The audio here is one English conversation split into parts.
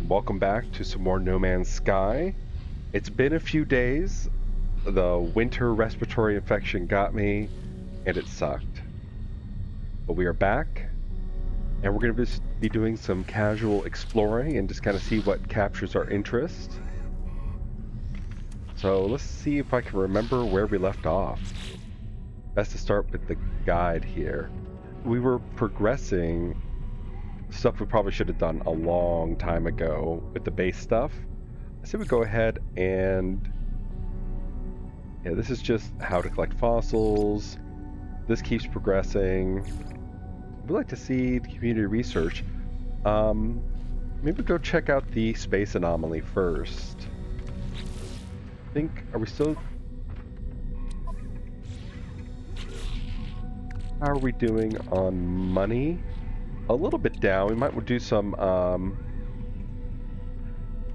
Welcome back to some more No Man's Sky. It's been a few days. The winter respiratory infection got me, and it sucked. But we are back, and we're going to be doing some casual exploring and just kind of see what captures our interest. So let's see if I can remember where we left off. Best to start with the guide here. We were progressing stuff we probably should have done a long time ago with the base stuff. I say we go ahead and this is just how to collect fossils. This keeps progressing. We'd like to see the community research. Maybe go check out the space anomaly first. Are we still? How are we doing on money? A little bit down. We might do some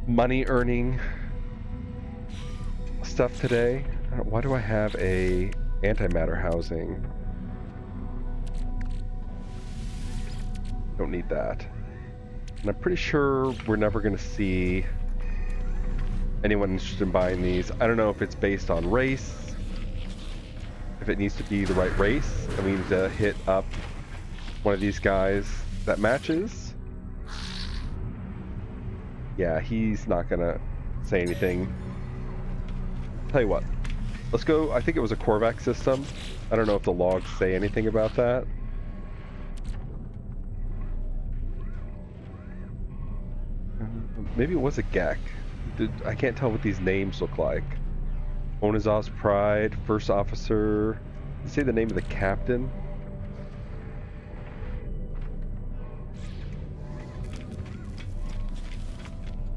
money earning stuff today. Why do I have a antimatter housing? Don't need that. And I'm pretty sure we're never going to see anyone interested in buying these. I don't know if it's based on race, if it needs to be the right race, and we need to hit up one of these guys that matches. Yeah, he's not going to say anything. Tell you what, let's go. I think it was a Korvac system. I don't know if the logs say anything about that. Maybe it was a Gek. I can't tell what these names look like. Onizov's Pride, First Officer. Did you say the name of the captain?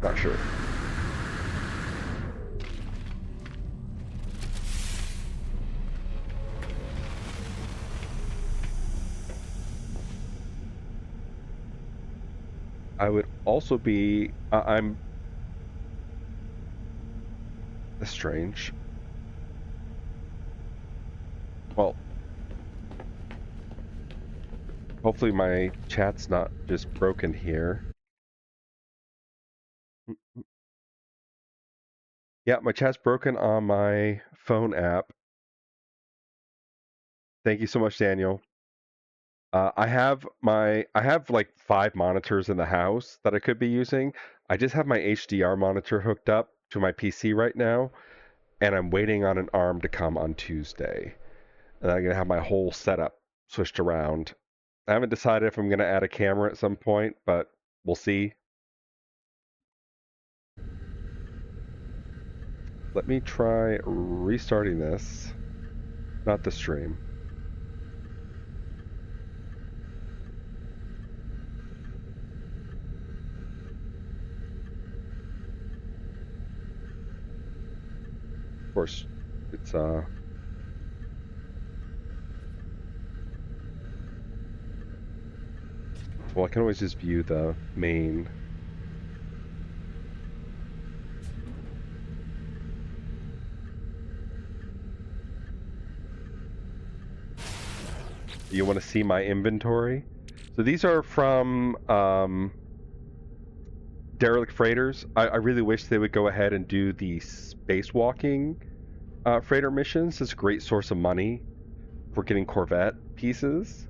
Not sure. I would also be... I'm... That's strange. Well... Hopefully my chat's not just broken here. Yeah, my chat's broken on my phone app. Thank you so much, Daniel. I have like 5 monitors in the house that I could be using. I just have my HDR monitor hooked up to my PC right now, and I'm waiting on an ARM to come on Tuesday. And I'm gonna have my whole setup switched around. I haven't decided if I'm gonna add a camera at some point, but we'll see. Let me try restarting this, not the stream. Of course, it's well, I can always just view the main. You want to see my inventory? So these are from derelict freighters. I really wish they would go ahead and do the spacewalking freighter missions. It's a great source of money for getting Corvette pieces.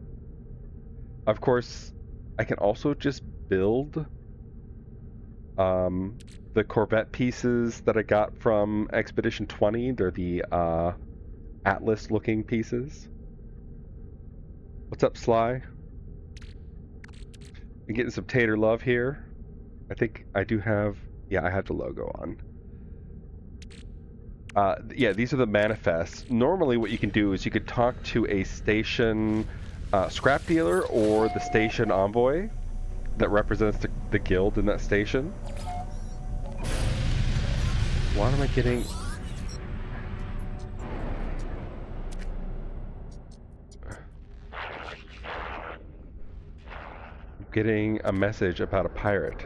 Of course, I can also just build the Corvette pieces that I got from Expedition 20. They're the Atlas looking pieces. What's up, Sly? I'm getting some tater love here. I think I do have... Yeah, I have the logo on. Yeah, these are the manifests. Normally what you can do is you could talk to a station scrap dealer or the station envoy that represents the guild in that station. Why am I getting... getting a message about a pirate?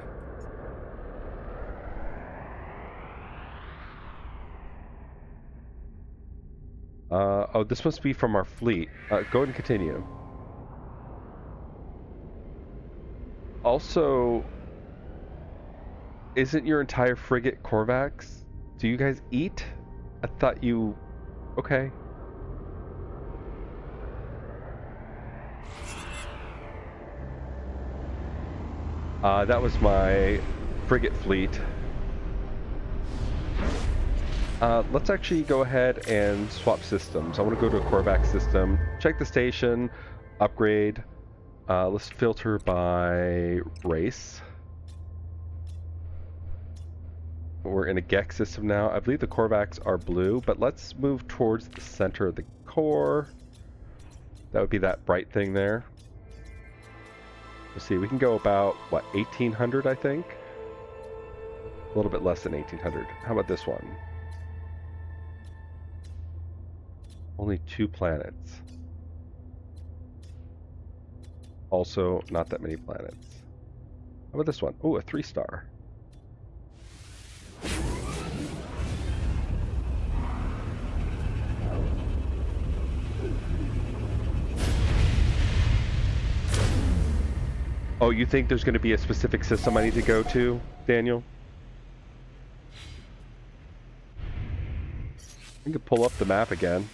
Oh, this must be from our fleet. Go ahead and continue. Also, isn't your entire frigate Korvax? Do you guys eat? I thought you... Okay. That was my frigate fleet. Let's actually go ahead and swap systems. I want to go to a Korvax system, check the station, upgrade. Let's filter by race. We're in a Gex system now. I believe the Korvax are blue, but let's move towards the center of the core. That would be that bright thing there. Let's see, we can go about, what, 1800, I think? A little bit less than 1800. How about this one? Only 2 planets. Also, not that many planets. How about this one? Oh, a 3-star. Oh, you think there's going to be a specific system I need to go to, Daniel? I can pull up the map again.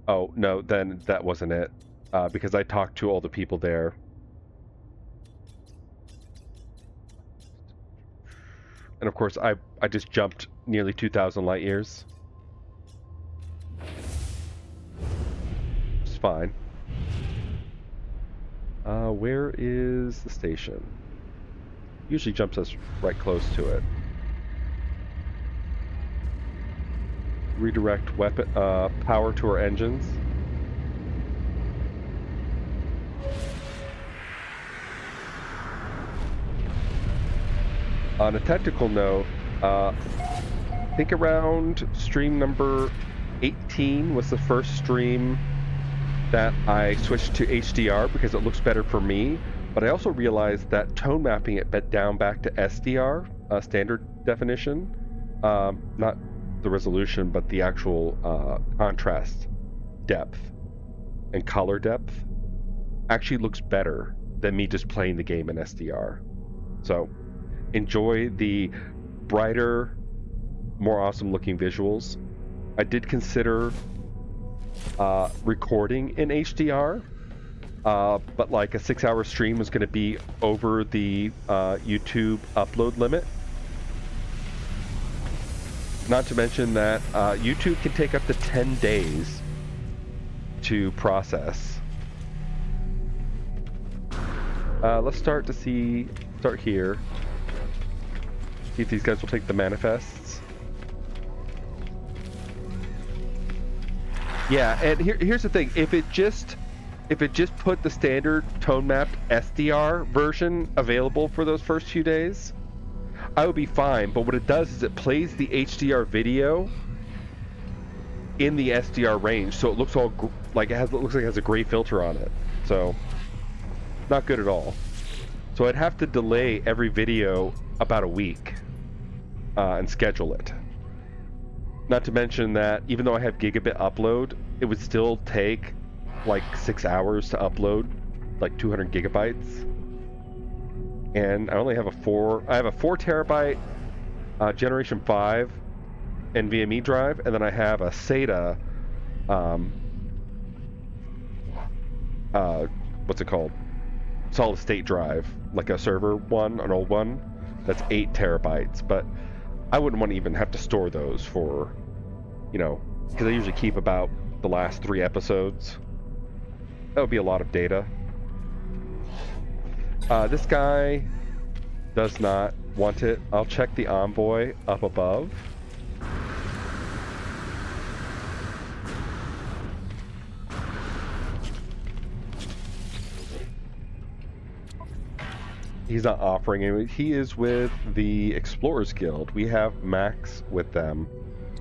Oh, no, then that wasn't it. Because I talked to all the people there. And of course, I just jumped nearly 2,000 light years. It's fine. Where is the station? Usually jumps us right close to it. Redirect weapon power to our engines. On a technical note, I think around stream number 18 was the first stream that I switched to HDR because it looks better for me, but I also realized that tone mapping it down back to SDR, standard definition, not the resolution, but the actual contrast depth and color depth, actually looks better than me just playing the game in SDR. So enjoy the brighter, more awesome looking visuals. I did consider recording in HDR, but like a 6-hour stream was going to be over the YouTube upload limit. Not to mention that YouTube can take up to 10 days to process. Let's start here. See if these guys will take the manifests. Yeah, and here's the thing. If it just put the standard tone mapped SDR version available for those first few days, I would be fine. But what it does is it plays the HDR video in the SDR range, so it looks all like it looks like it has a gray filter on it. So not good at all. So I'd have to delay every video about a week and schedule it. Not to mention that even though I have gigabit upload, it would still take like 6 hours to upload like 200 gigabytes. And I only have a 4 terabyte Generation 5 NVMe drive, and then I have a SATA what's it called? Solid state drive, like a server one, an old one, that's 8 terabytes. But I wouldn't want to even have to store those for, because I usually keep about the last 3 episodes. That would be a lot of data. This guy does not want it. I'll check the envoy up above. He's not offering it. He is with the Explorers Guild. We have Max with them.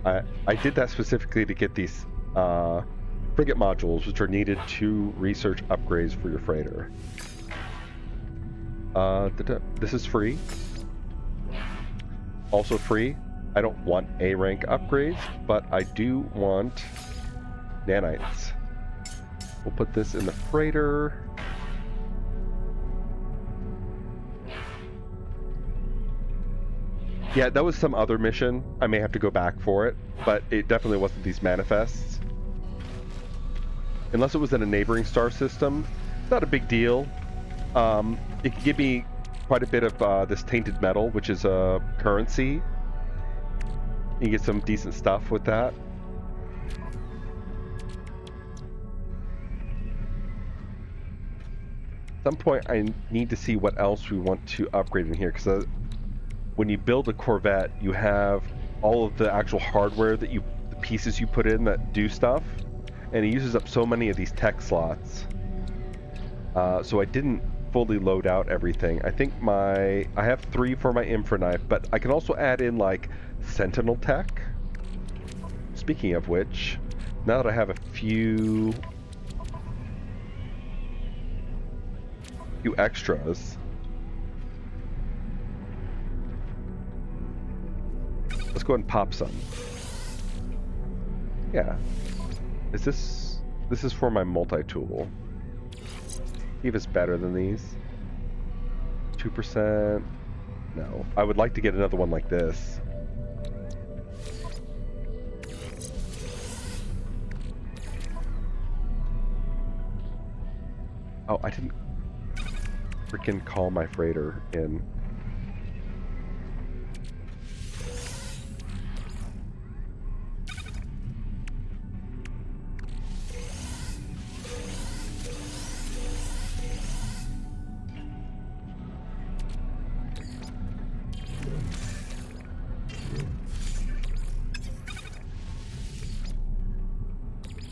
I did that specifically to get these frigate modules, which are needed to research upgrades for your freighter. This is free. Also free. I don't want A rank upgrades, but I do want nanites. We'll put this in the freighter. Yeah, that was some other mission. I may have to go back for it, but it definitely wasn't these manifests. Unless it was in a neighboring star system, not a big deal. It could give me quite a bit of this tainted metal, which is a currency. You get some decent stuff with that. At some point, I need to see what else we want to upgrade in here, because when you build a Corvette, you have all of the actual hardware that the pieces you put in that do stuff, and it uses up so many of these tech slots. So I didn't fully load out everything. I think I have 3 for my infra knife, but I can also add in like Sentinel tech. Speaking of which, now that I have a few extras, let's go ahead and pop some. Yeah. This is for my multi-tool. See if it's better than these. 2%. No. I would like to get another one like this. Oh, I didn't freaking call my freighter in.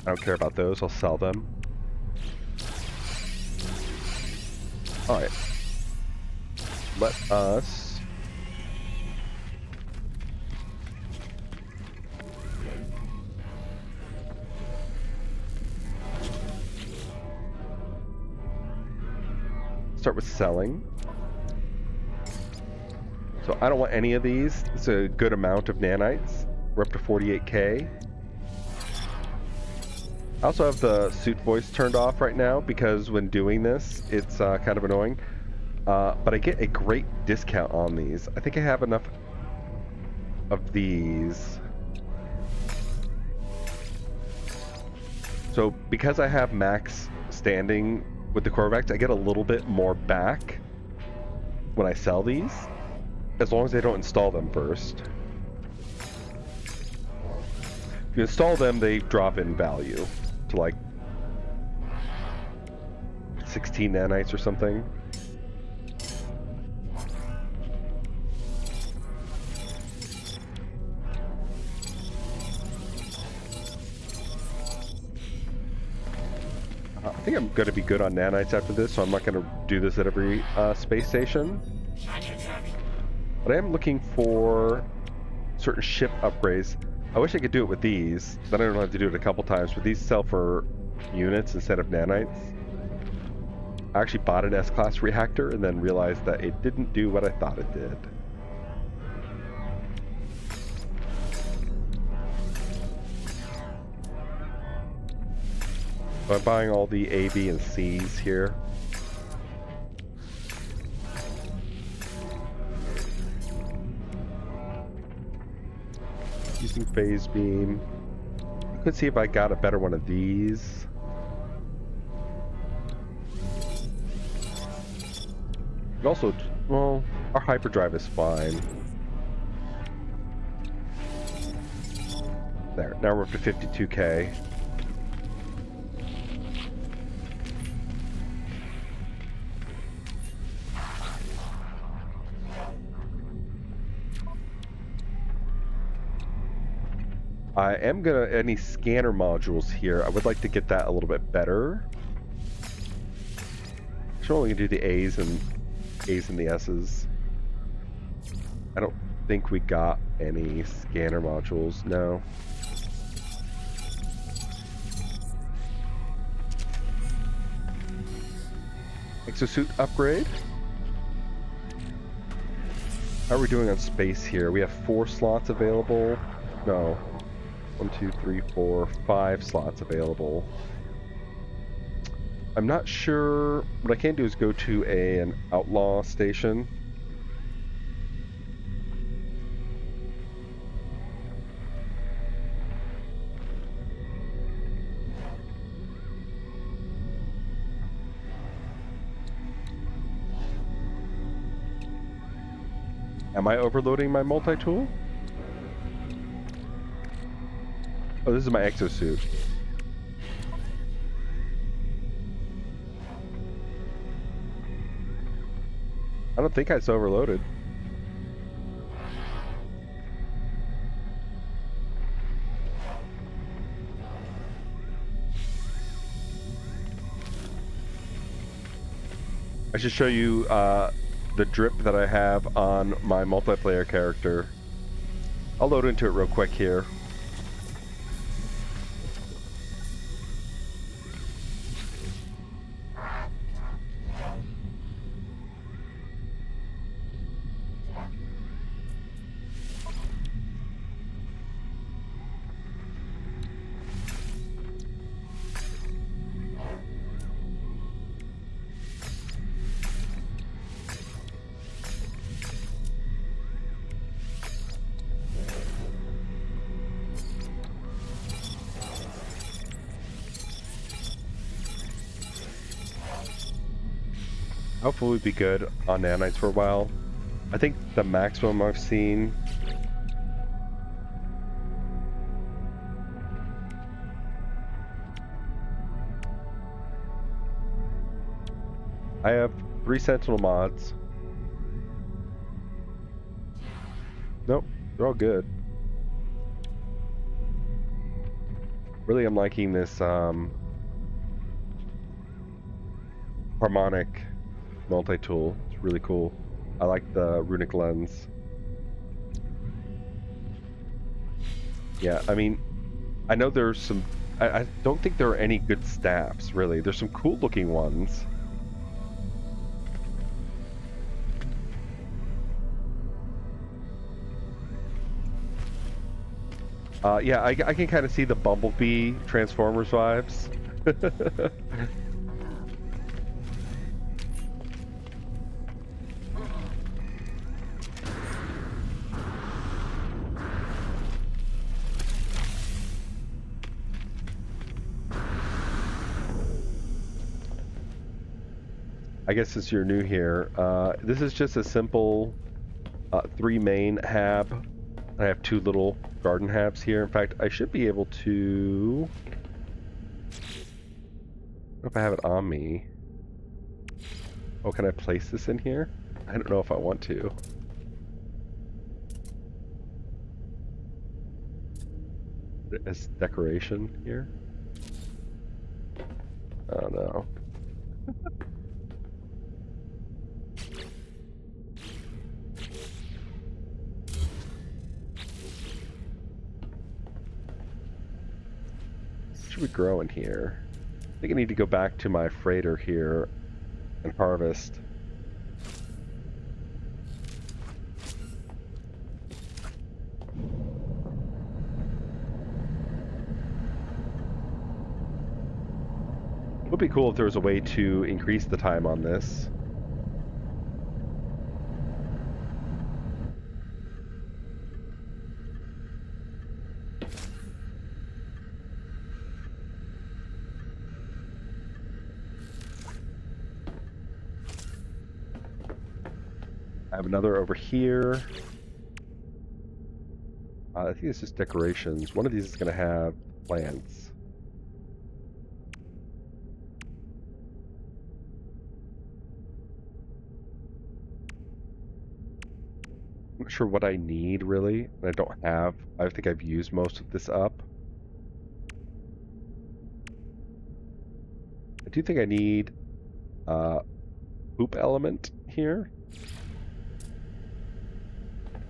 I don't care about those, I'll sell them. Alright. Let us... start with selling. So I don't want any of these. It's a good amount of nanites. We're up to 48k. I also have the suit voice turned off right now because when doing this, it's kind of annoying. But I get a great discount on these. I think I have enough of these. So because I have max standing with the Corvettes, I get a little bit more back when I sell these, as long as I don't install them first. If you install them, they drop in value to like 16 nanites or something. I think I'm going to be good on nanites after this, so I'm not going to do this at every space station. But I am looking for certain ship upgrades. I wish I could do it with these, then I don't have to do it a couple times, but these sell for units instead of nanites. I actually bought an S-Class reactor and then realized that it didn't do what I thought it did. So I'm buying all the A, B, and C's here. Using phase beam. I could see if I got a better one of these. And also, well, our hyperdrive is fine. There, now we're up to 52k. I am gonna, any scanner modules here, I would like to get that a little bit better. Should only do the A's and the S's. I don't think we got any scanner modules, no. Exosuit upgrade. How are we doing on space here? We have 4 slots available. No. 1, 2, 3, 4, 5 slots available. I'm not sure. What I can do is go to an outlaw station. Am I overloading my multi-tool? Oh, this is my exosuit. I don't think it's overloaded. I should show you the drip that I have on my multiplayer character. I'll load into it real quick here. Hopefully we'll be good on nanites for a while. I think the maximum I've seen... I have 3 Sentinel mods. Nope, they're all good. Really, I'm liking this harmonic multi-tool. It's really cool. I like the runic lens. Yeah, I mean, I know there's some... I don't think there are any good staffs, really. There's some cool looking ones. Yeah, I can kind of see the Bumblebee Transformers vibes. I guess since you're new here, this is just a simple 3 main hab. I have 2 little garden habs here. In fact, I should be able to... I don't know if I have it on me. Oh, can I place this in here? I don't know if I want to. As decoration here? Oh no. Should we grow in here? I think I need to go back to my freighter here and harvest. It would be cool if there was a way to increase the time on this. I have another over here. I think it's just decorations. One of these is going to have plants. I'm not sure what I need, really. I don't have. I think I've used most of this up. I do think I need poop element here.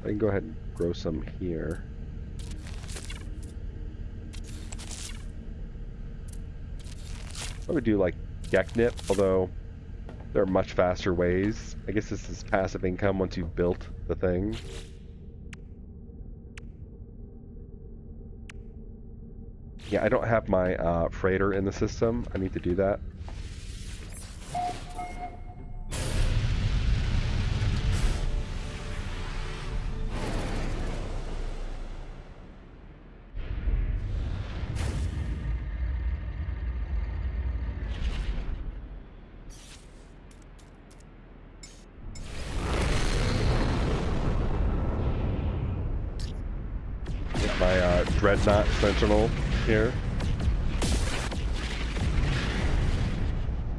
I can go ahead and grow some here. I would do like Geknip, although There are much faster ways. I guess this is passive income once you've built the thing. Yeah, I don't have my freighter in the system. I need to do that. Get my Dreadnought Sentinel here.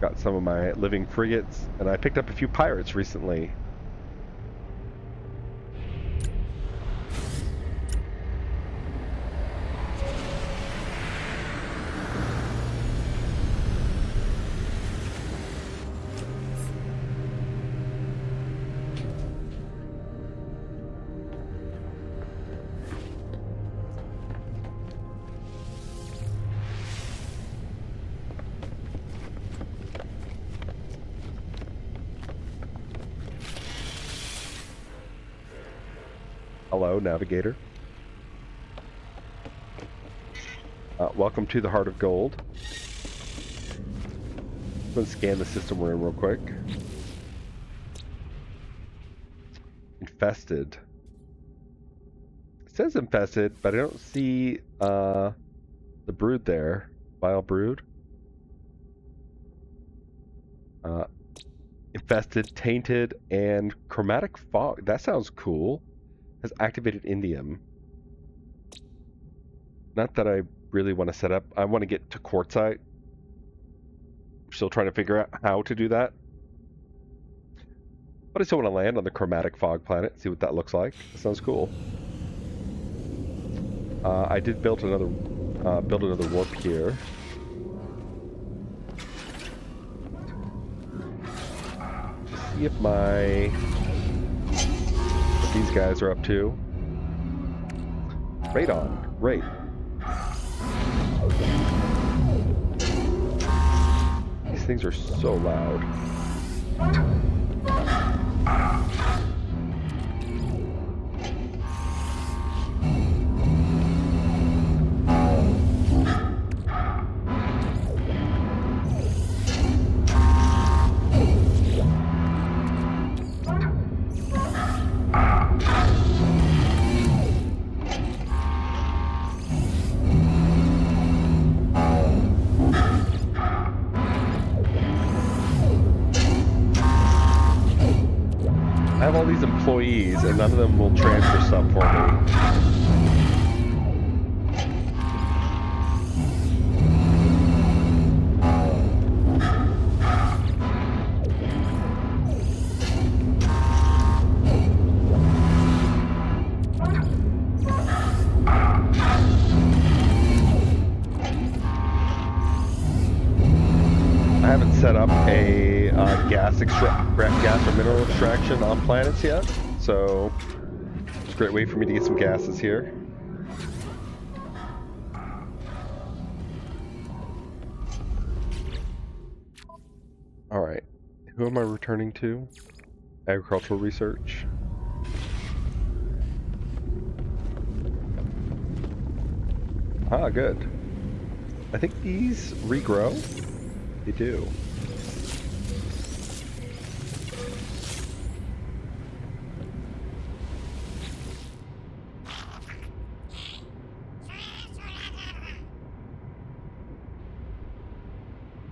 Got some of my living frigates, and I picked up a few pirates recently. Hello, navigator. Welcome to the Heart of Gold. I'm going to scan the system we're in real quick. Infested. It says infested, but I don't see the brood there. Vile brood. Infested, tainted, and chromatic fog. That sounds cool. Has activated indium. Not that I really want to set up. I want to get to quartzite. I'm still trying to figure out how to do that. But I still want to land on the chromatic fog planet, see what that looks like. That sounds cool. I did build another warp here. Just see if these guys are up to. Radon, great. These things are so loud. I have all these employees, and none of them will transfer stuff for me. I haven't set up a gas or mineral extraction on planets yet, so it's a great way for me to get some gases here. Alright, who am I returning to? Agricultural research. Ah, good. I think these regrow. They do.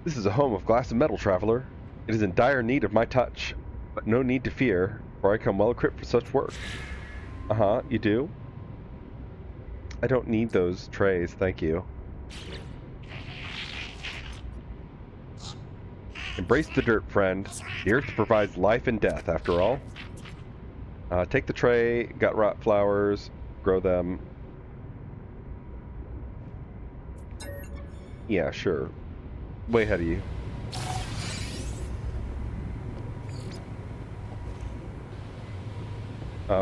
This is a home of glass and metal, traveler. It is in dire need of my touch, but no need to fear, for I come well equipped for such work. Uh-huh, you do? I don't need those trays, thank you. Embrace the dirt, friend. The earth provides life and death, after all. Take the tray, gut rot flowers, grow them. Yeah, sure. Way ahead of you.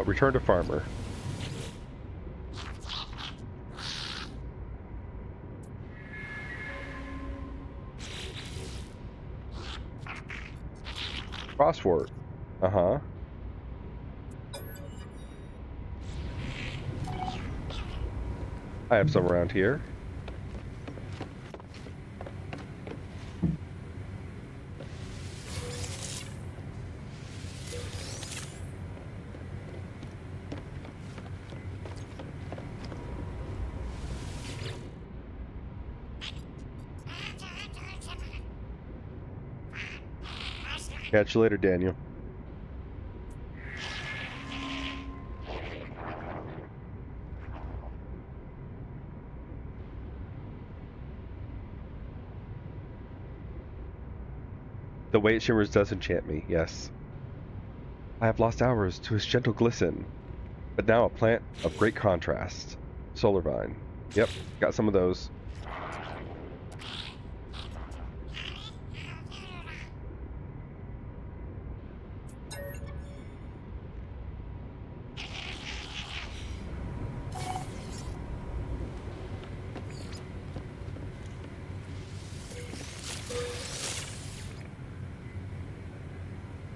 Return to farmer. phosphor. Uh-huh. I have some around here. Catch you later, Daniel. The way it shimmers does enchant me, yes. I have lost hours to its gentle glisten, but now a plant of great contrast. Solar vine. Yep, got some of those.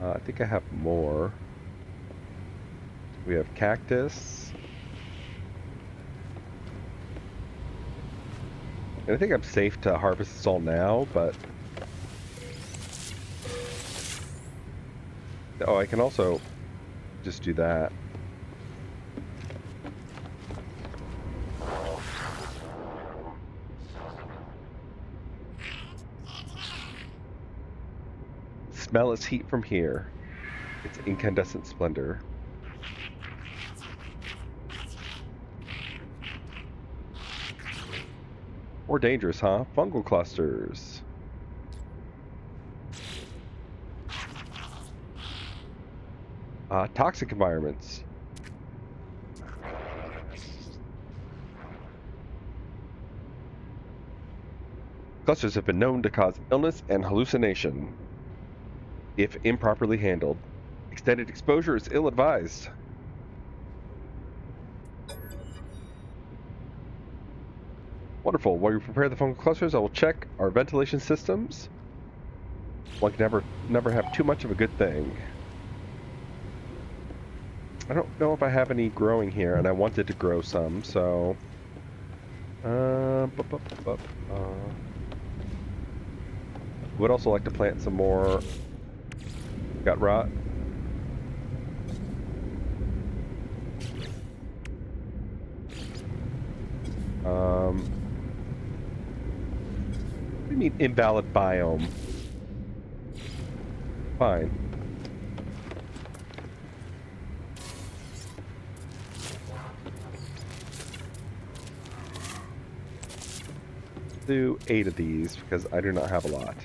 I think I have more. We have cactus. And I think I'm safe to harvest this all now, but... Oh, I can also just do that. Smell its heat from here. Its incandescent splendor. More dangerous, huh? Fungal clusters. Toxic environments. Clusters have been known to cause illness and hallucination if improperly handled. Extended exposure is ill-advised. Wonderful. While you prepare the fungal clusters, I will check our ventilation systems. One can never have too much of a good thing. I don't know if I have any growing here, and I wanted to grow some, so... Would also like to plant some more gut rot. What do you mean invalid biome? Fine. Do 8 of these because I do not have a lot.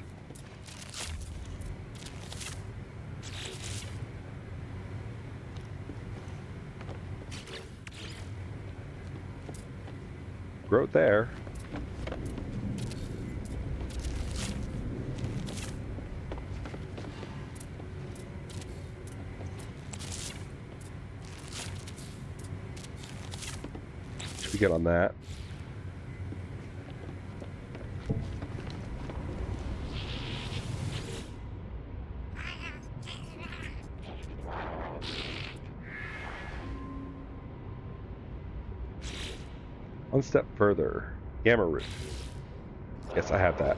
Grow it there. Should we get on that? One step further. Gamma root. Yes, I have that.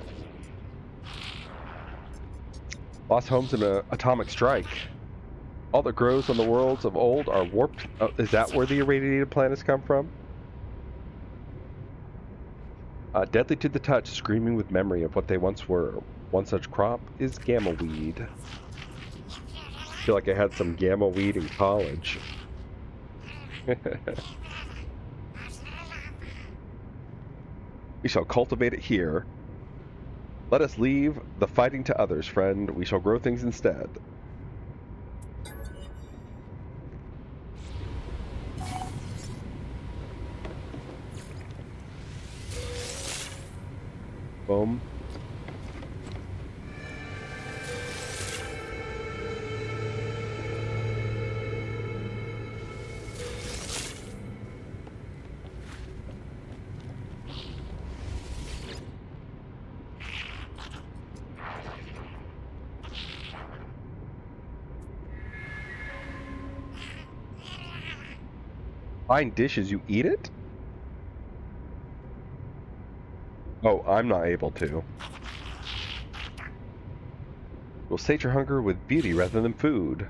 Lost homes in an atomic strike. All that grows on the worlds of old are warped. Is that where the irradiated planets come from? Deadly to the touch, screaming with memory of what they once were. One such crop is gamma weed. I feel like I had some gamma weed in college. We shall cultivate it here. Let us leave the fighting to others, friend. We shall grow things instead. Boom. Fine dishes, you eat it? Oh, I'm not able to. We'll sate your hunger with beauty rather than food.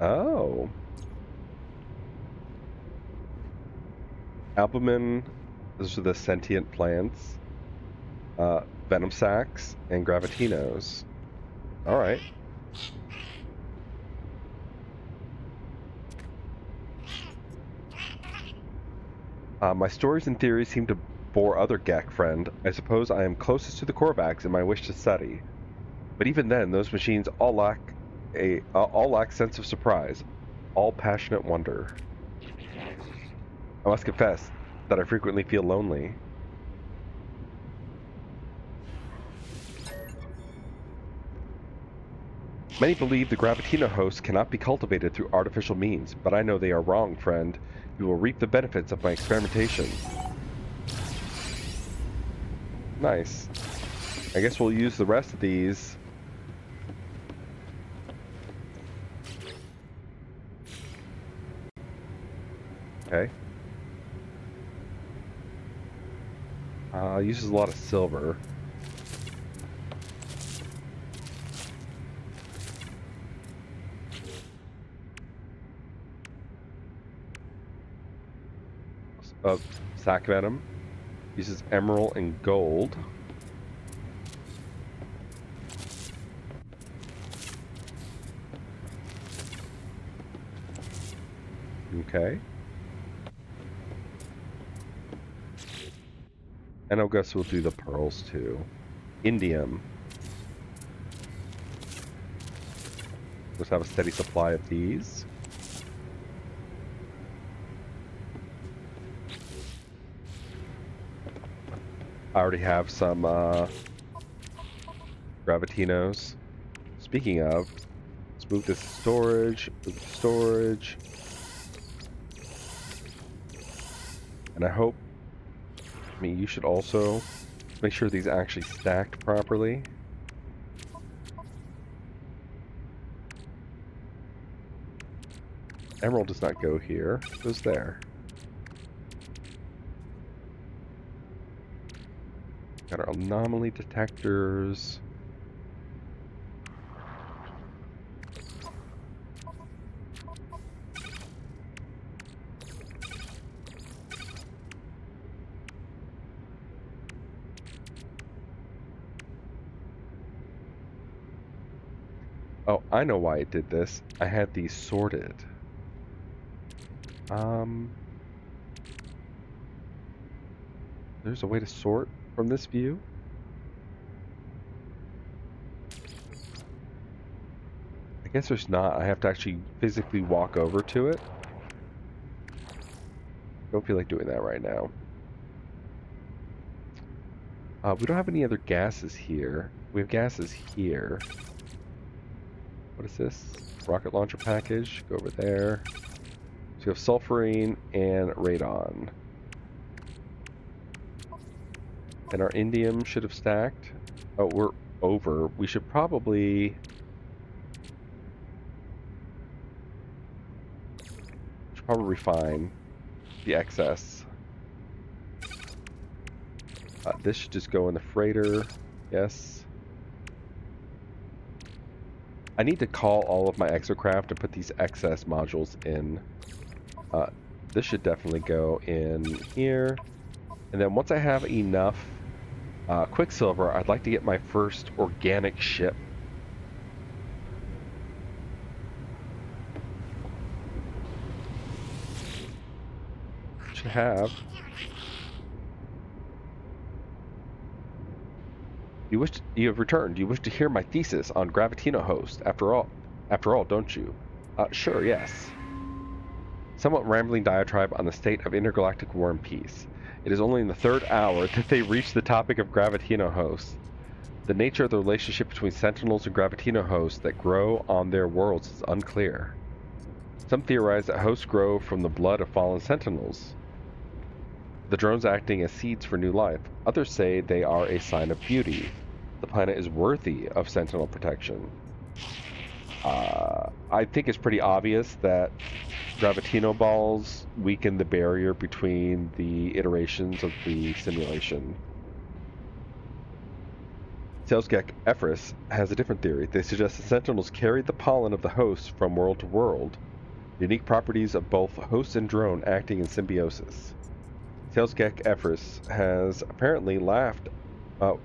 Oh. Albumin, those are the sentient plants. Venom sacs and gravitinos. Alright. My stories and theories seem to bore other GAC friend. I suppose I am closest to the Korvax in my wish to study. But even then, those machines all lack sense of surprise, all passionate wonder. I must confess that I frequently feel lonely. Many believe the Gravitino host cannot be cultivated through artificial means, but I know they are wrong, friend. You will reap the benefits of my experimentation. Nice. I guess we'll use the rest of these. Okay. Uses a lot of silver. Sac venom. Uses emerald and gold. Okay. And I guess we'll do the pearls too. Indium. Let's have a steady supply of these. I already have some gravitinos. Speaking of, let's move this to storage, move it to storage. And I hope, you should also make sure these are actually stacked properly. Emerald does not go here, it goes there. Got our anomaly detectors. Oh, I know why it did this. I had these sorted. There's a way to sort from this view. I guess there's not. I have to actually physically walk over to it. Don't feel like doing that right now. We don't have any other gases here. We have gases here. What is this? Rocket launcher package. Go over there. So we have sulfurine and radon. And our indium should have stacked. Oh, we're over. We should probably refine the excess. This should just go in the freighter. Yes. I need to call all of my exocraft to put these excess modules in. This should definitely go in here. And then once I have enough Quicksilver, I'd like to get my first organic ship. Should have. You have returned. You wish to hear my thesis on Gravitino host. After all, don't you? Sure, yes. Somewhat rambling diatribe on the state of intergalactic war and peace. It is only in the third hour that they reach the topic of Gravitino hosts. The nature of the relationship between Sentinels and Gravitino hosts that grow on their worlds is unclear. Some theorize that hosts grow from the blood of fallen Sentinels, the drones acting as seeds for new life. Others say they are a sign of beauty. The planet is worthy of Sentinel protection. I think it's pretty obvious that gravitino balls weaken the barrier between the iterations of the simulation. Salesgek Ephris has a different theory. They suggest the Sentinels carried the pollen of the hosts from world to world, unique properties of both host and drone acting in symbiosis. Salesgek Ephris was apparently laughed out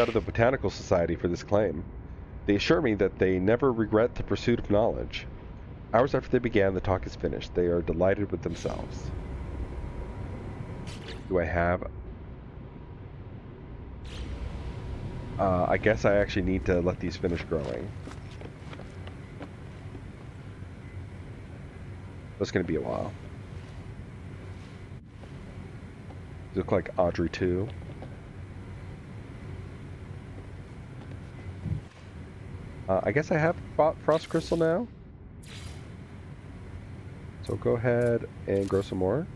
of the Botanical Society for this claim. They assure me that they never regret the pursuit of knowledge. Hours after they began, the talk is finished. They are delighted with themselves. Do I have... I guess I actually need to let these finish growing. That's going to be a while. They look like Audrey 2. I guess I have Frost Crystal now. So go ahead and grow some more.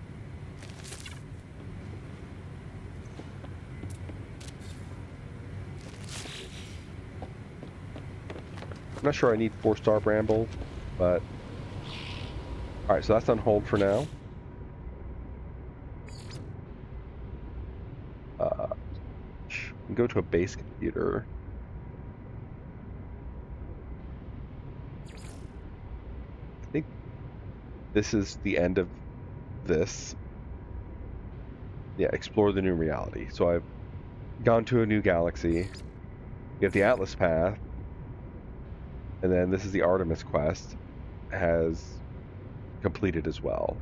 I'm not sure I need 4-star Bramble, but... Alright, so that's on hold for now. Go to a base computer. I think this is the end of this. Yeah, explore the new reality. So I've gone to a new galaxy. You have the Atlas path. And then this is the Artemis quest. Has completed as well.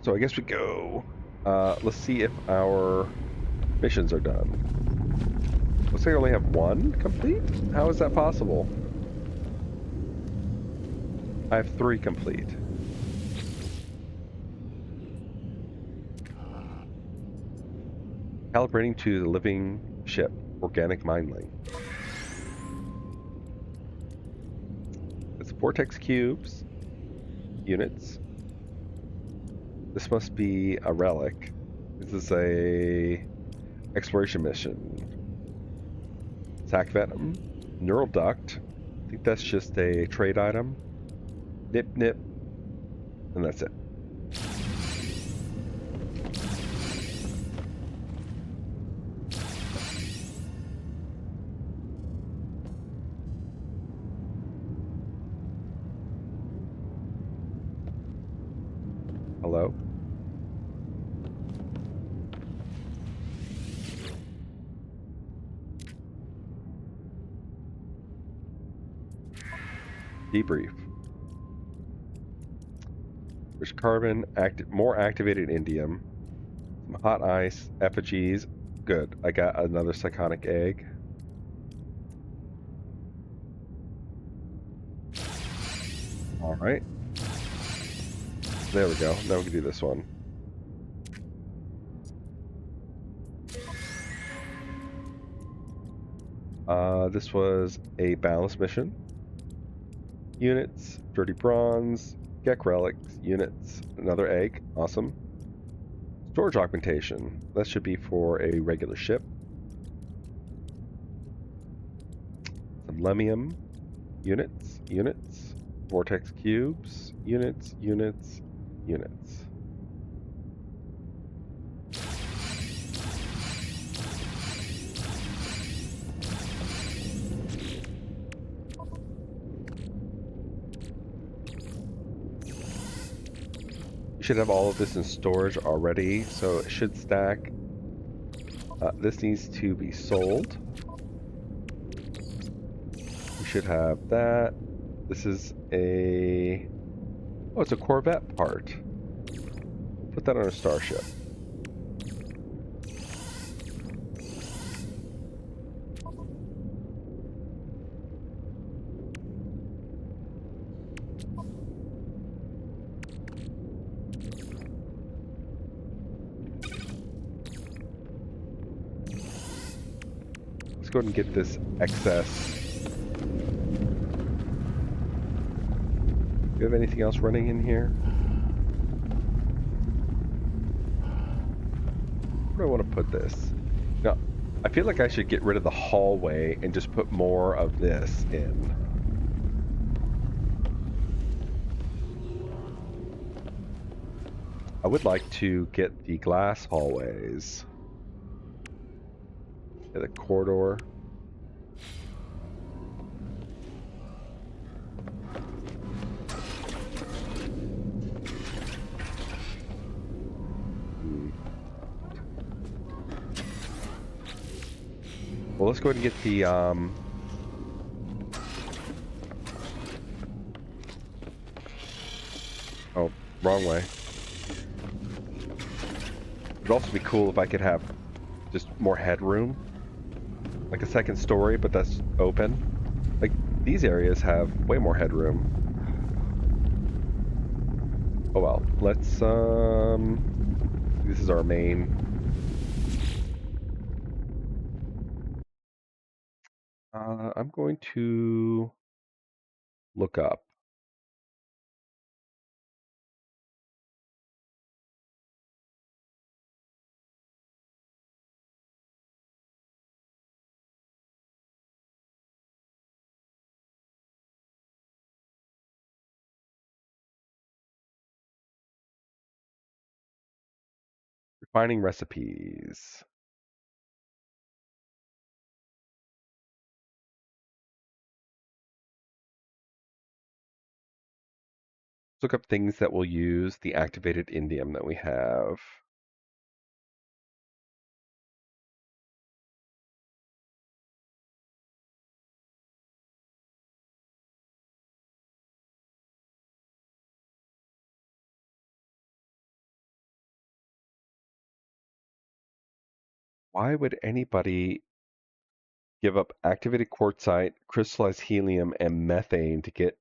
So I guess we go. Let's see if our missions are done. Looks like I only have one complete? How is that possible? I have 3 complete. Calibrating to the living ship, organic mind link. It's vortex cubes, units. This must be a relic. This is a exploration mission. Sac venom, neural duct. I think that's just a trade item. Nip nip, and that's it. Hello? Debrief. Rich carbon, more activated indium, some hot ice, effigies. Good. I got another psychonic egg. All right. There we go. Now we can do this one. This was a balance mission. Units, dirty bronze, Gek relics, units, another egg. Awesome. Storage augmentation. That should be for a regular ship. Some lemium. Units, units. Vortex cubes. Units, units, units. You should have all of this in storage already, so it should stack. This needs to be sold. You should have that. This is a... Oh, it's a Corvette part. Put that on a starship. Let's go ahead and get this excess. Do you have anything else running in here? do I want to put this? No, I feel like I should get rid of the hallway and just put more of this in. I would like to get the glass hallways. The corridor. Hmm. Well, let's go ahead and get the oh, wrong way. It'd also be cool if I could have just more headroom, like a second story, but that's open. Like these areas have way more headroom. Oh well, let's this is our main. I'm going to look up. Refining recipes. Let's look up things that will use the activated indium that we have. Why would anybody give up activated quartzite, crystallized helium, and methane to get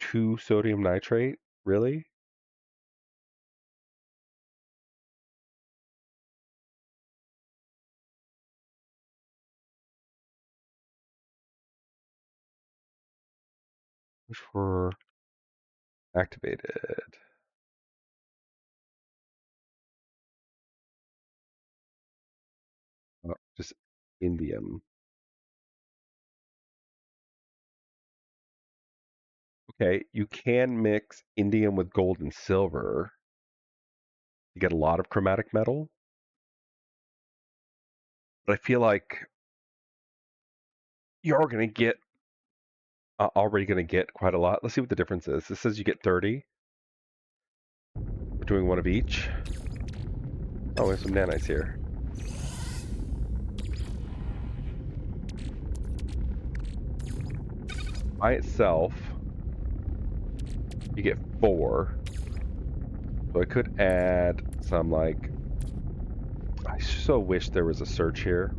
2 sodium nitrate? Really? Which were activated. Oh, just indium. Okay, you can mix indium with gold and silver. You get a lot of chromatic metal, but I feel like you're going to get already going to get quite a lot. Let's see what the difference is. This says you get 30. We're doing one of each. Oh, we have some nanites here. By itself, you get 4. So I could add some like. I so wish there was a search here.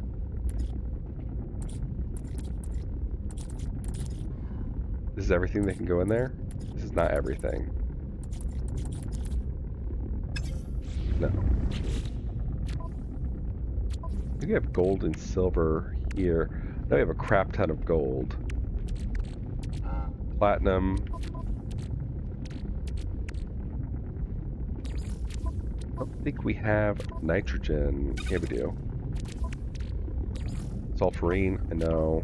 This is everything that can go in there? This is not everything. No. We have gold and silver here. Now we have a crap ton of gold. Platinum. I don't think we have nitrogen. Yeah, we do. Sulfurine, I know.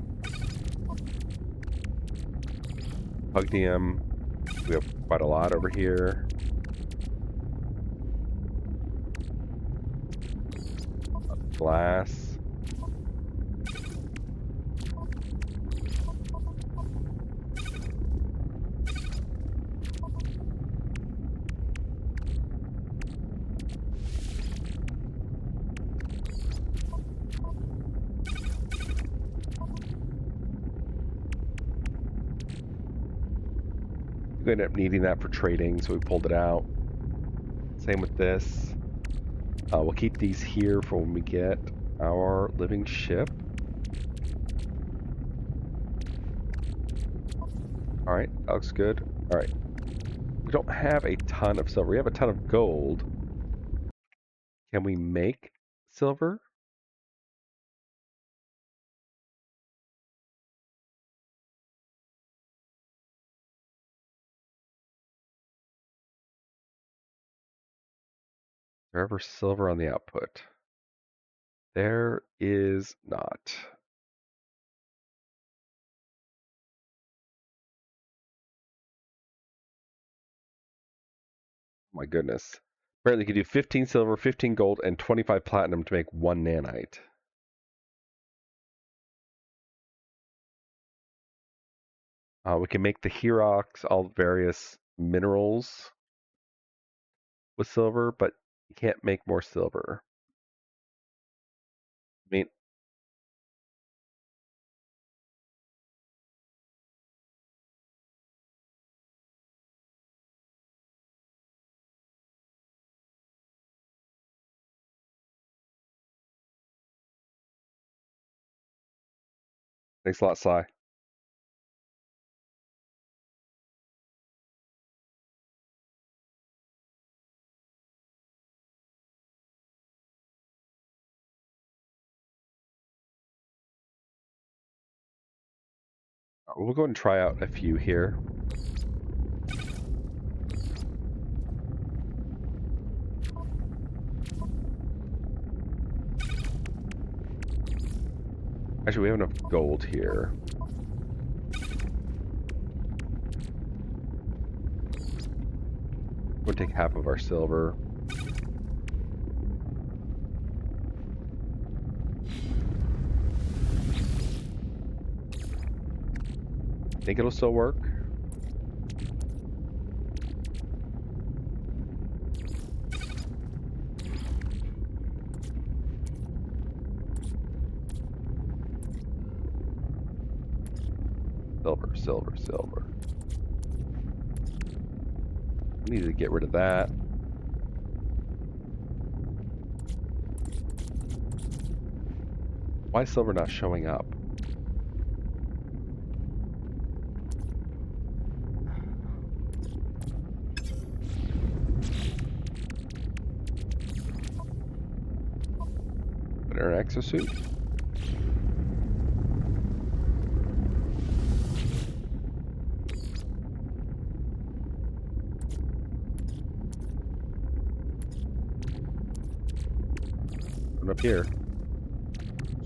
Hugnium. We have quite a lot over here. Glass. We ended up needing that for trading, so we pulled it out. Same with this. We'll keep these here for when we get our living ship. All right, that looks good. All right. We don't have a ton of silver. We have a ton of gold. Can we make silver? Is there ever silver on the output? There is not. My goodness. Apparently, you can do 15 silver, 15 gold, and 25 platinum to make 1 nanite. We can make the Herox, all various minerals with silver, but you can't make more silver. I mean, thanks a lot, Sly. We'll go and try out a few here. Actually, we have enough gold here. We'll take half of our silver. Think it'll still work? Silver, silver, silver. We need to get rid of that. Why is silver not showing up? Put in an exosuit? Put it up here.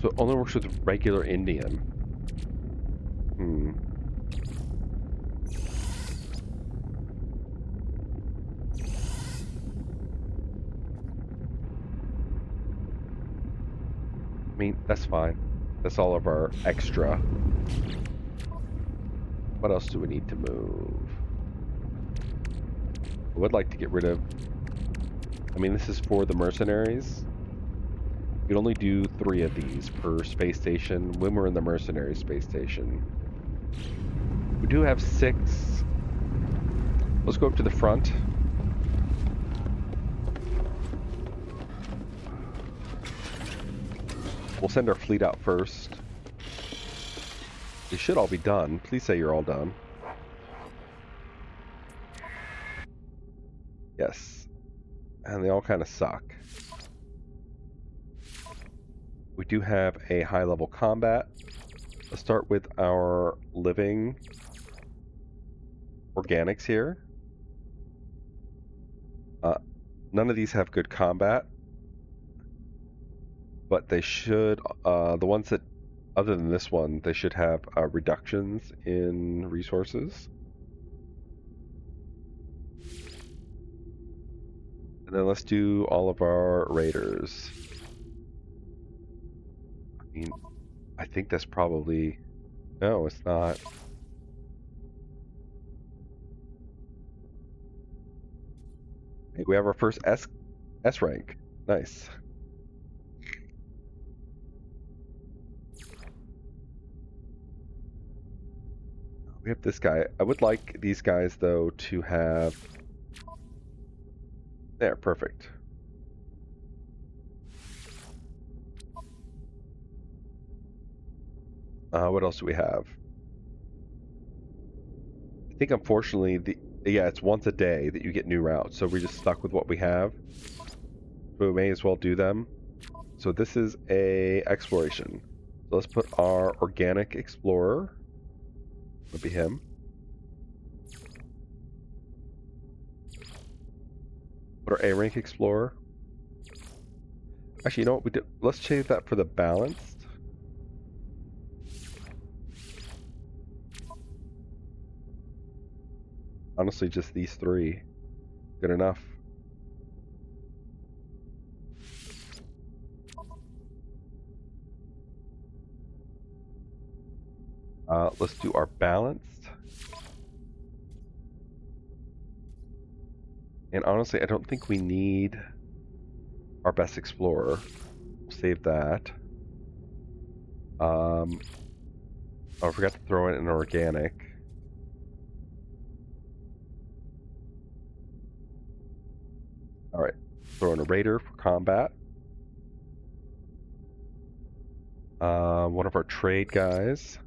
So it only works with regular indium. I mean, that's fine. That's all of our extra. What else do we need to move? I would like to get rid of... I mean, this is for the mercenaries. You can only do 3 of these per space station when we're in the mercenary space station. We do have 6. Let's go up to the front. We'll send our fleet out first. They should all be done. Please say you're all done. Yes. And they all kind of suck. We do have a high-level combat. Let's start with our living organics here. None of these have good combat. But they should, the ones that, other than this one, they should have reductions in resources. And then let's do all of our raiders. I mean, I think that's probably, no, it's not. Hey, we have our first S rank. Nice. We have this guy. I would like these guys, though, to have... There, perfect. What else do we have? I think, unfortunately, yeah, it's once a day that you get new routes, so we're just stuck with what we have. So we may as well do them. So this is a exploration. So let's put our organic explorer. Would be him. Put our A rank explorer. Actually, you know what we did? Let's change that for the balanced. Honestly, just these three. Good enough. Let's do our balanced. And honestly, I don't think we need our best explorer. Save that. Oh, I forgot to throw in an organic. Alright, throw in a raider for combat. One of our trade guys.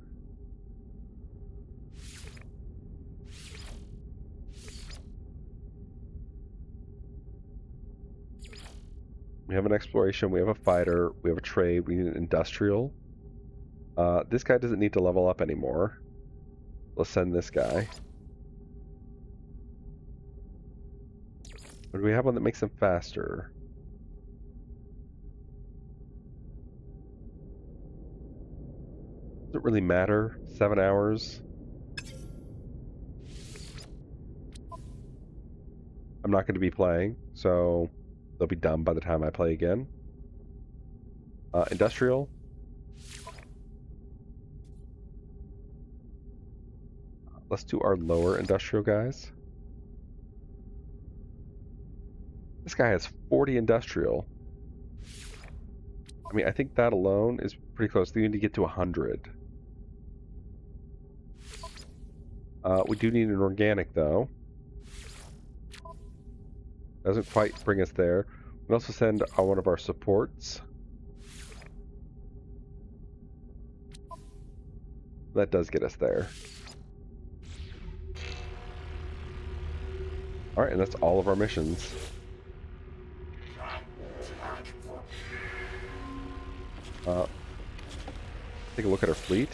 We have an exploration, we have a fighter, we have a trade, we need an industrial. This guy doesn't need to level up anymore. Let's send this guy. Or do we have one that makes them faster? Does it really matter? 7 hours? I'm not going to be playing, so they'll be done by the time I play again. Industrial. Let's do our lower industrial guys. This guy has 40 industrial. I mean, I think that alone is pretty close. We need to get to 100. We do need an organic, though. Doesn't quite bring us there. We also send one of our supports. That does get us there. Alright, and that's all of our missions. Take a look at our fleet.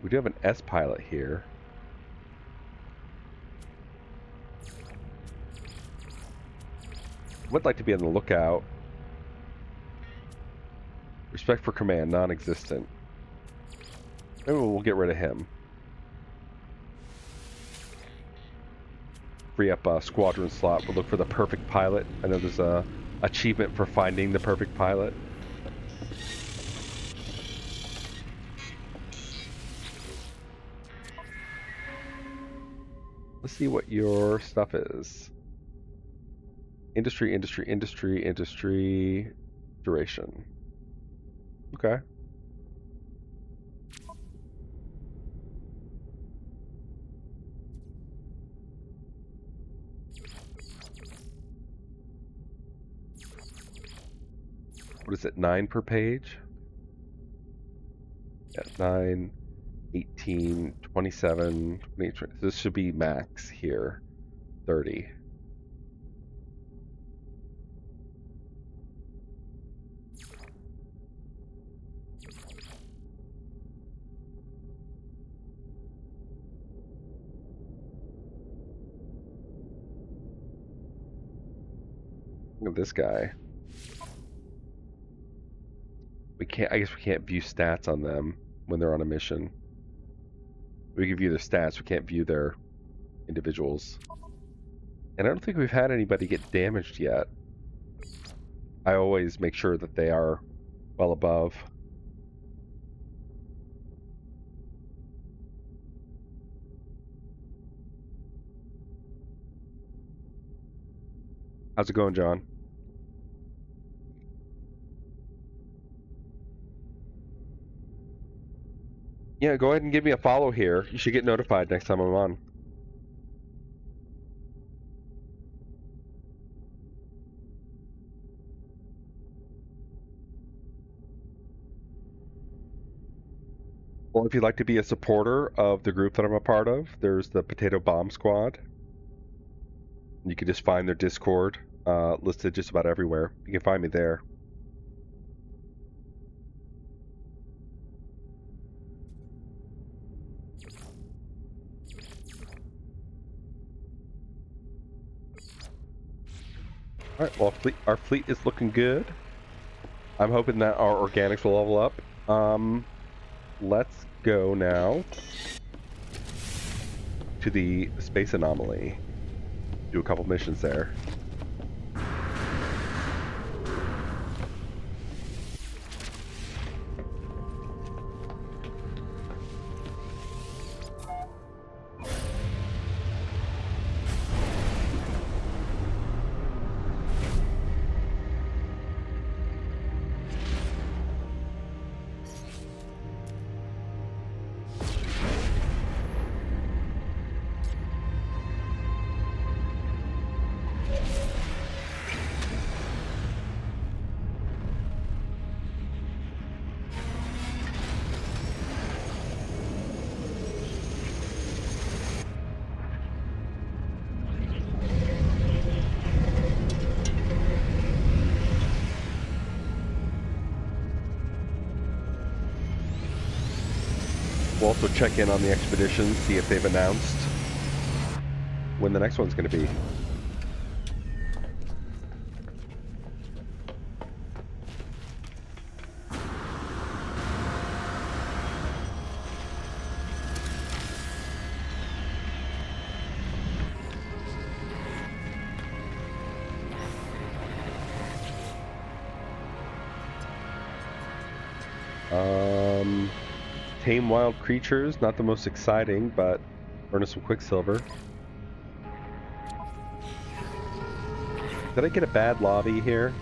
We do have an S pilot here. Would like to be on the lookout. Respect for command, non-existent. Maybe we'll get rid of him. Free up a squadron slot. We'll look for the perfect pilot. I know there's a achievement for finding the perfect pilot. Let's see what your stuff is. Industry, industry, industry, industry, duration. Okay. What is it, 9 per page? Yeah, 9, 18, 27, 20. This should be max here. 30. Look at this guy. I guess we can't view stats on them when they're on a mission. We can view their stats, we can't view their individuals. And I don't think we've had anybody get damaged yet. I always make sure that they are well above. How's it going, John? Yeah, go ahead and give me a follow here. You should get notified next time I'm on. Or if you'd like to be a supporter of the group that I'm a part of, there's the Potato Bomb Squad. You can just find their Discord listed just about everywhere. You can find me there. Alright, well, our fleet is looking good. I'm hoping that our organics will level up. Let's go now to the space anomaly. Do a couple missions there. We'll also check in on the expedition, see if they've announced when the next one's going to be. Tame wild creatures, not the most exciting, but earn us some quicksilver. Did I get a bad lobby here?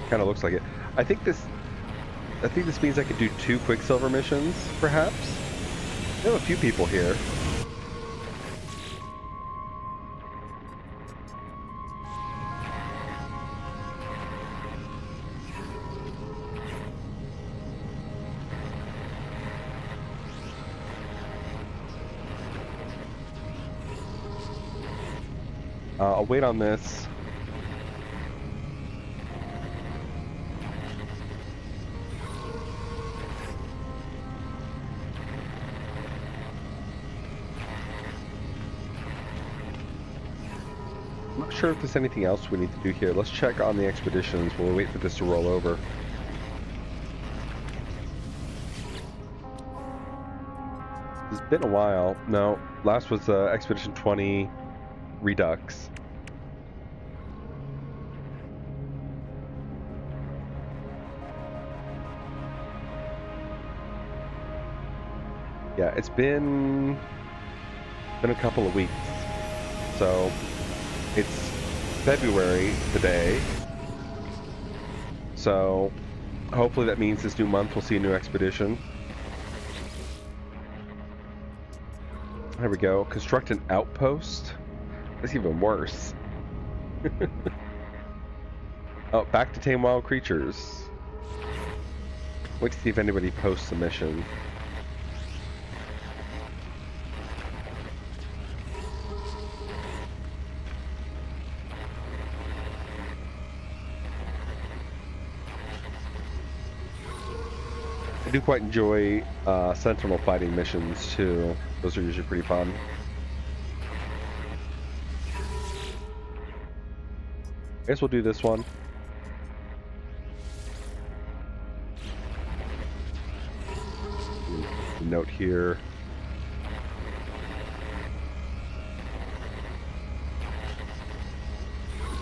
Kind of looks like it. I think this means I could do 2 quicksilver missions, perhaps. We have a few people here. I'll wait on this. I'm not sure if there's anything else we need to do here. Let's check on the expeditions while we wait for this to roll over. It's been a while. No, last was Expedition 20 Redux. Yeah, it's been a couple of weeks. So it's February today. So hopefully that means this new month we'll see a new expedition. There we go. Construct an outpost. That's even worse. Oh, back to tame wild creatures. Wait to see if anybody posts a mission. I do quite enjoy sentinel fighting missions too. Those are usually pretty fun. I guess we'll do this one. Note here.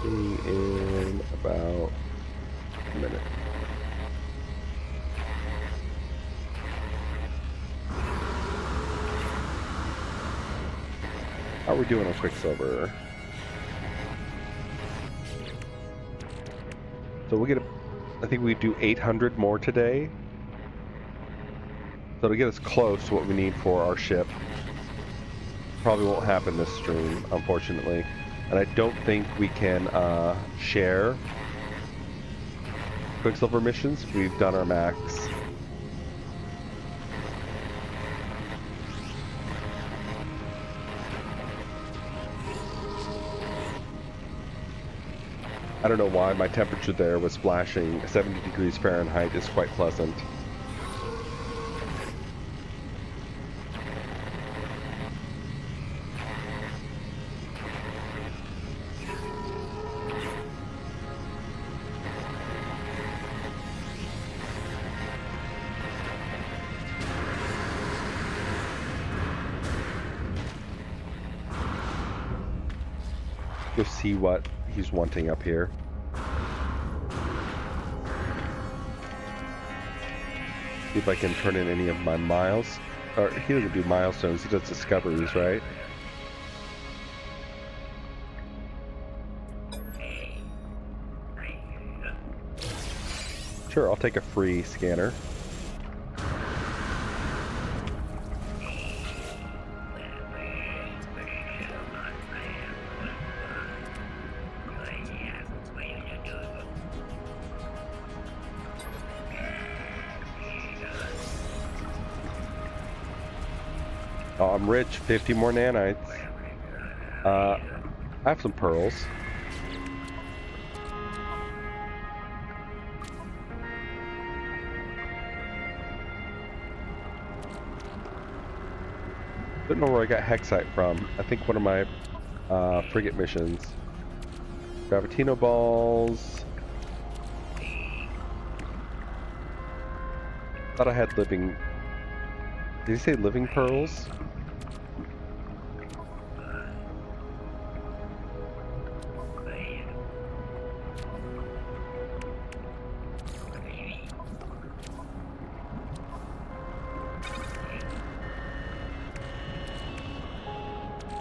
In about a minute. How are we doing on Quicksilver? So we'll get I think we do 800 more today. So to get us close to what we need for our ship. Probably won't happen this stream, unfortunately. And I don't think we can share Quicksilver missions. We've done our max. I don't know why my temperature there was flashing. 70 degrees Fahrenheit is quite pleasant. Go see what he's wanting up here. See if I can turn in any of my miles. Or he doesn't do milestones, he does discoveries, right? Sure, I'll take a free scanner. Oh, I'm rich. 50 more nanites. I have some pearls. Don't know where I got Hexite from. I think one of my frigate missions. Gravitino balls. Thought I had living... Did he say living pearls?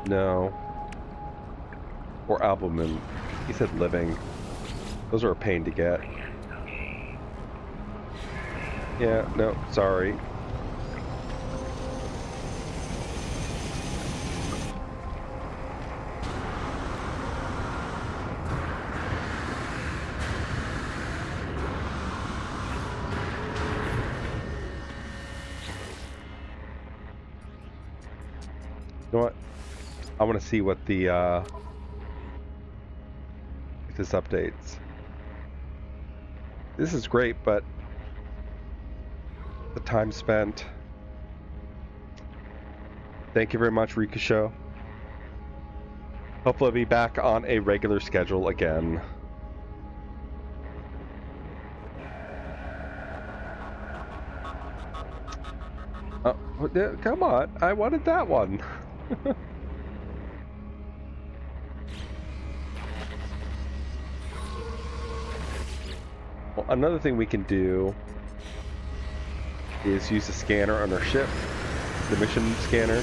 No. Or albumin. He said living. Those are a pain to get. Yeah, no, sorry. You know what? I want to see what the if this updates. This is great, but the time spent. Thank you very much, Ricochet. Hopefully I'll be back on a regular schedule again. Oh, come on. I wanted that one. Well, another thing we can do is use the scanner on our ship, the mission scanner.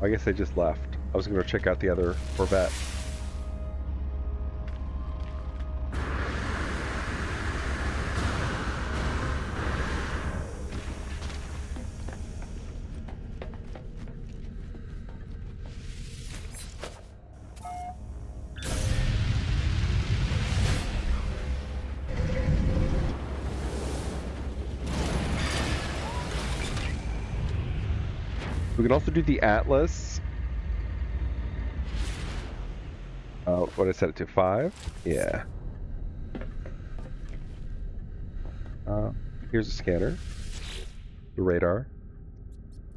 I guess they just left. I was going to check out the other Corvette. We can also do the Atlas. What did I set it to? 5? Yeah. Here's a scanner. The radar.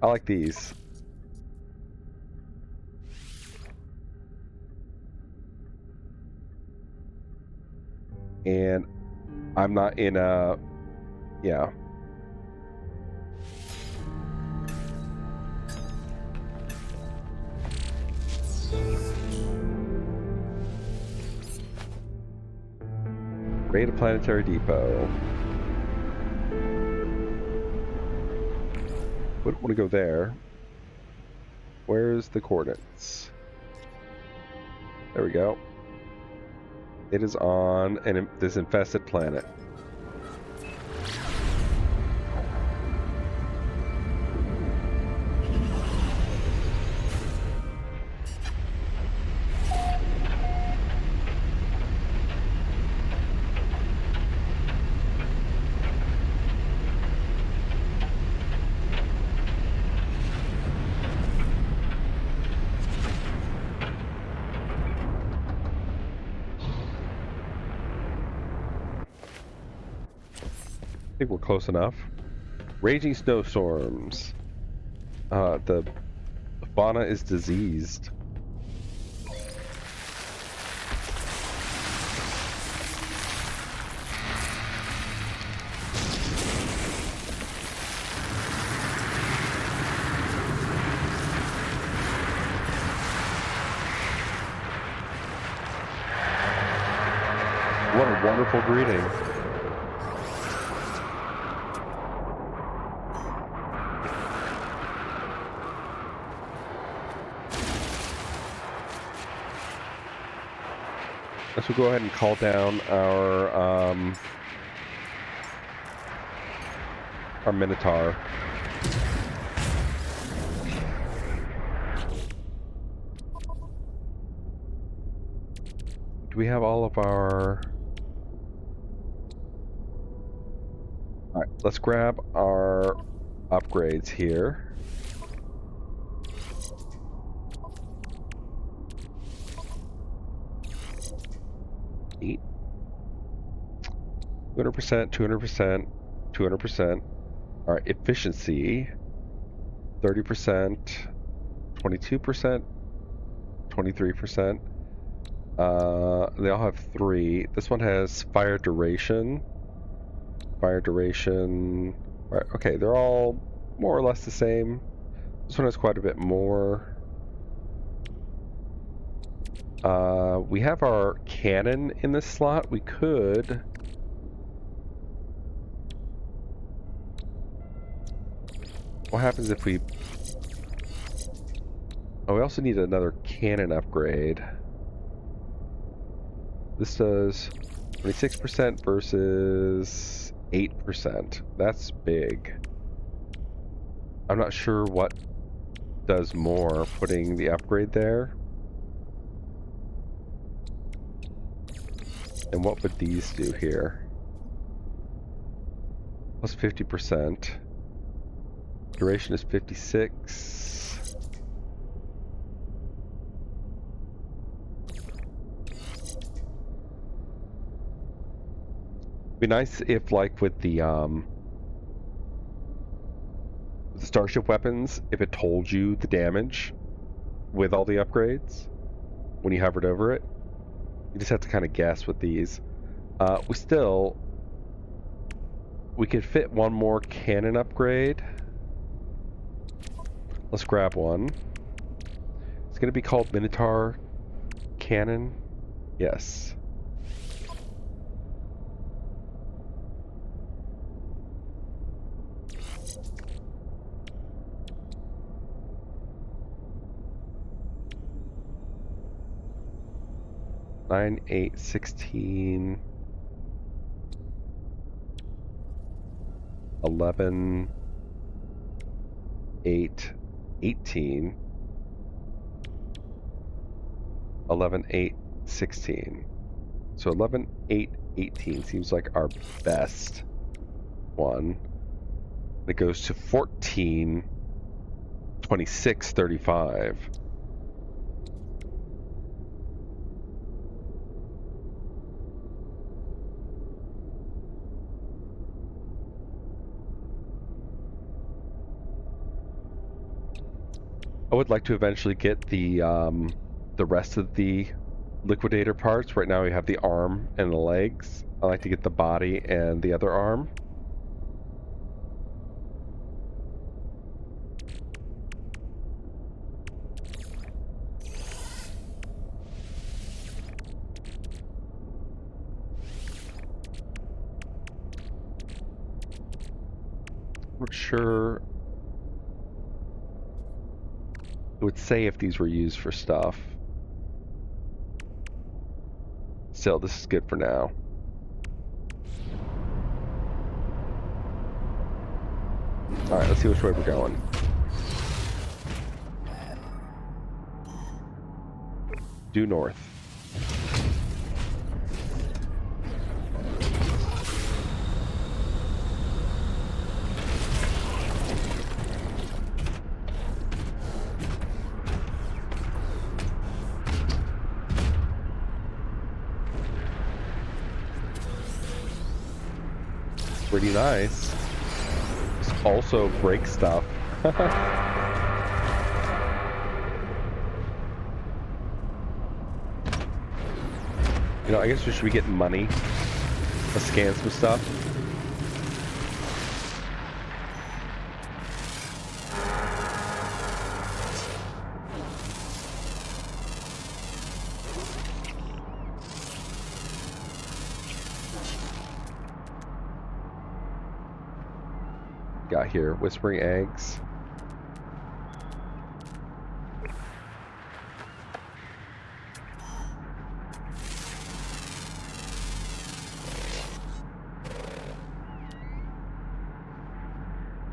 I like these. And I'm not in a... Yeah. Raid a planetary depot. Wouldn't want to go there. Where's the coordinates? There we go. It is on this infested planet. I think we're close enough. Raging snowstorms. The fauna is diseased. What a wonderful greeting. Let's go ahead and call down our Minotaur. Do we have all of our... Alright, let's grab our upgrades here. Eight. 200%, 200%, 200%. Alright, efficiency. 30%, 22%, 23%. They all have 3. This one has fire duration. Fire duration. Right, okay, they're all more or less the same. This one has quite a bit more. We have our cannon in this slot. We could... What happens if we... Oh, we also need another cannon upgrade. This does 26% versus 8%. That's big. I'm not sure what does more, putting the upgrade there. And what would these do here? Plus 50%. Duration is 56. Be nice if, like with the starship weapons, if it told you the damage with all the upgrades when you hovered over it. You just have to kind of guess with these. We could fit one more cannon upgrade. Let's grab one. It's going to be called Minotaur Cannon. Yes. Nine, 8, 16, 11, 8, 18, 11, 8, 16. So 11, 8, 18 seems like our best one. It goes to 14, 26, 35. I would like to eventually get the rest of the liquidator parts. Right now we have the arm and the legs. I like to get the body and the other arm. I'm not sure. It would say if these were used for stuff. Still, this is good for now. Alright, let's see which way we're going. Due north. Pretty nice. This also breaks stuff. You know, I guess we should be getting money. Let's scan some stuff. got here? Whispering eggs.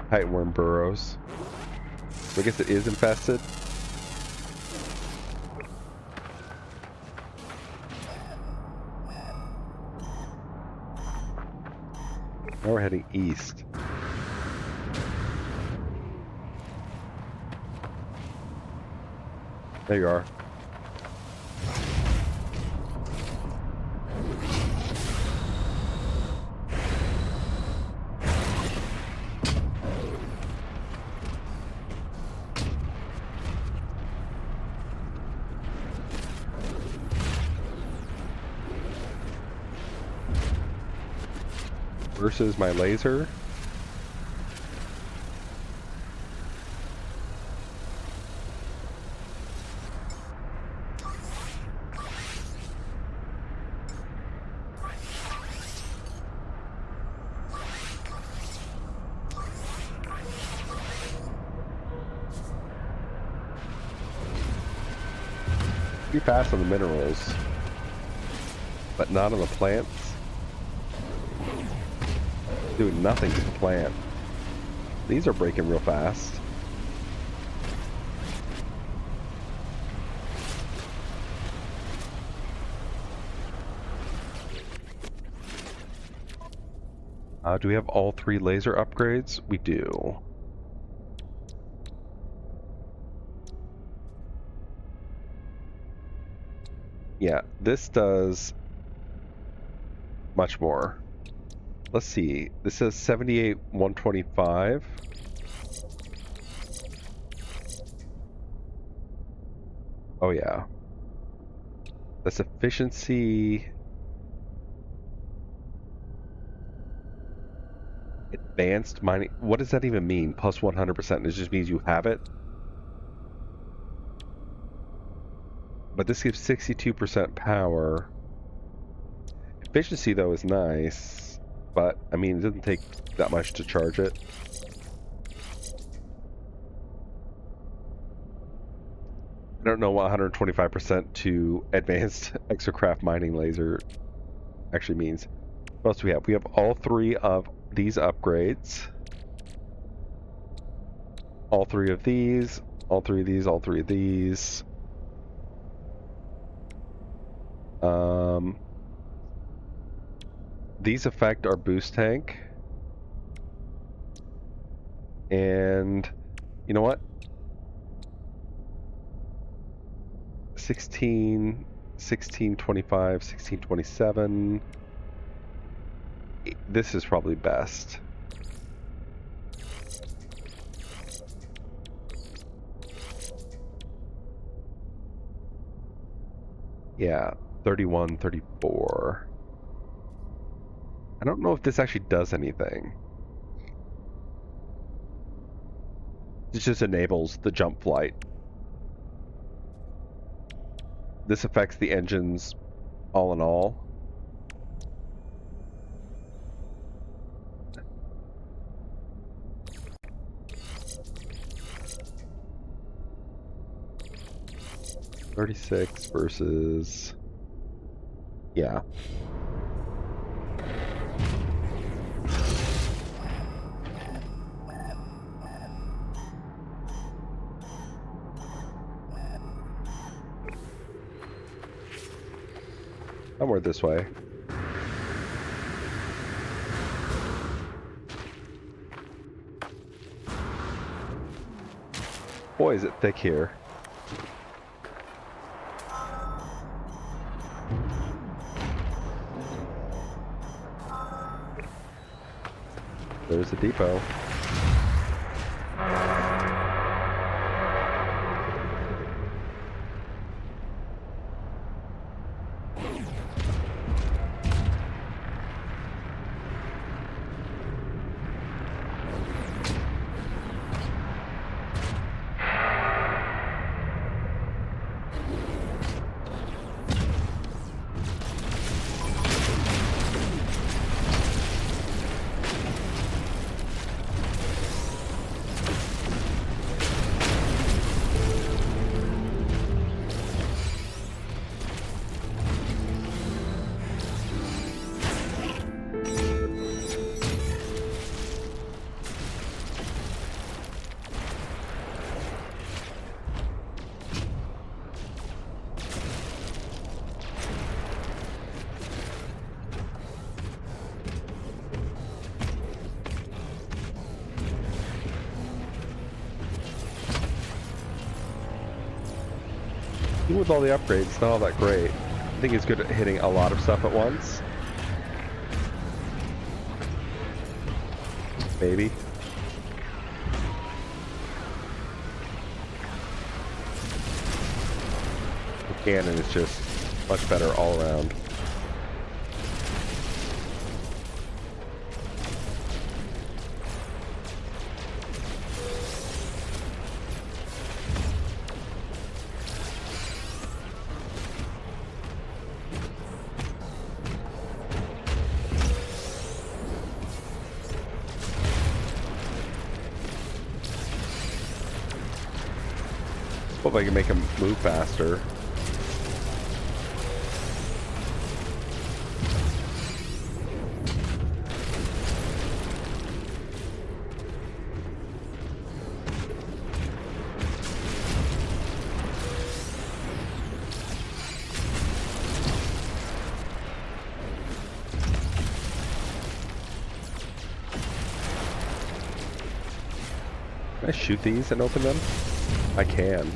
Tightworm burrows. So I guess it is infested. Now we're heading east. There you are. Versus my laser. Pretty fast on the minerals, but not on the plants. Doing nothing to the plant. These are breaking real fast. Do we have all 3 laser upgrades? We do. Yeah, this does much more. Let's see. This says 78, 125. Oh yeah. That's efficiency. Advanced mining. What does that even mean? Plus 100%. It just means you have it. But this gives 62% power. Efficiency though is nice. But, I mean, it doesn't take that much to charge it. I don't know what 125% to advanced exocraft mining laser actually means. What else do we have? We have all 3 of these upgrades. All 3 of these. All 3 of these. All 3 of these. These affect our boost tank. And you know what? 16, 1625, 1627. This is probably best. Yeah, 31, 34. I don't know if this actually does anything. It just enables the jump flight. This affects the engines all in all. $36 versus... Yeah. Somewhere this way. Boy, is it thick here. There's the depot. Even with all the upgrades, it's not all that great. I think he's good at hitting a lot of stuff at once. Maybe. The cannon is just much better all around. Hope I can make him move faster. Can I shoot these and open them? I can.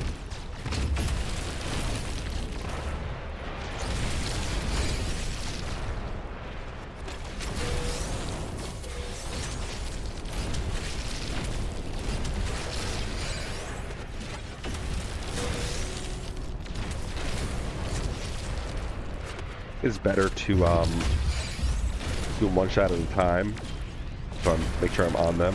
It's better to do them one shot at a time, so make sure I'm on them.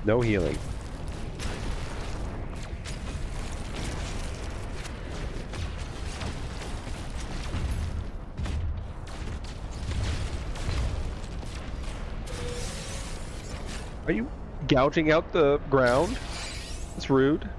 No healing. Are you gouging out the ground? That's rude.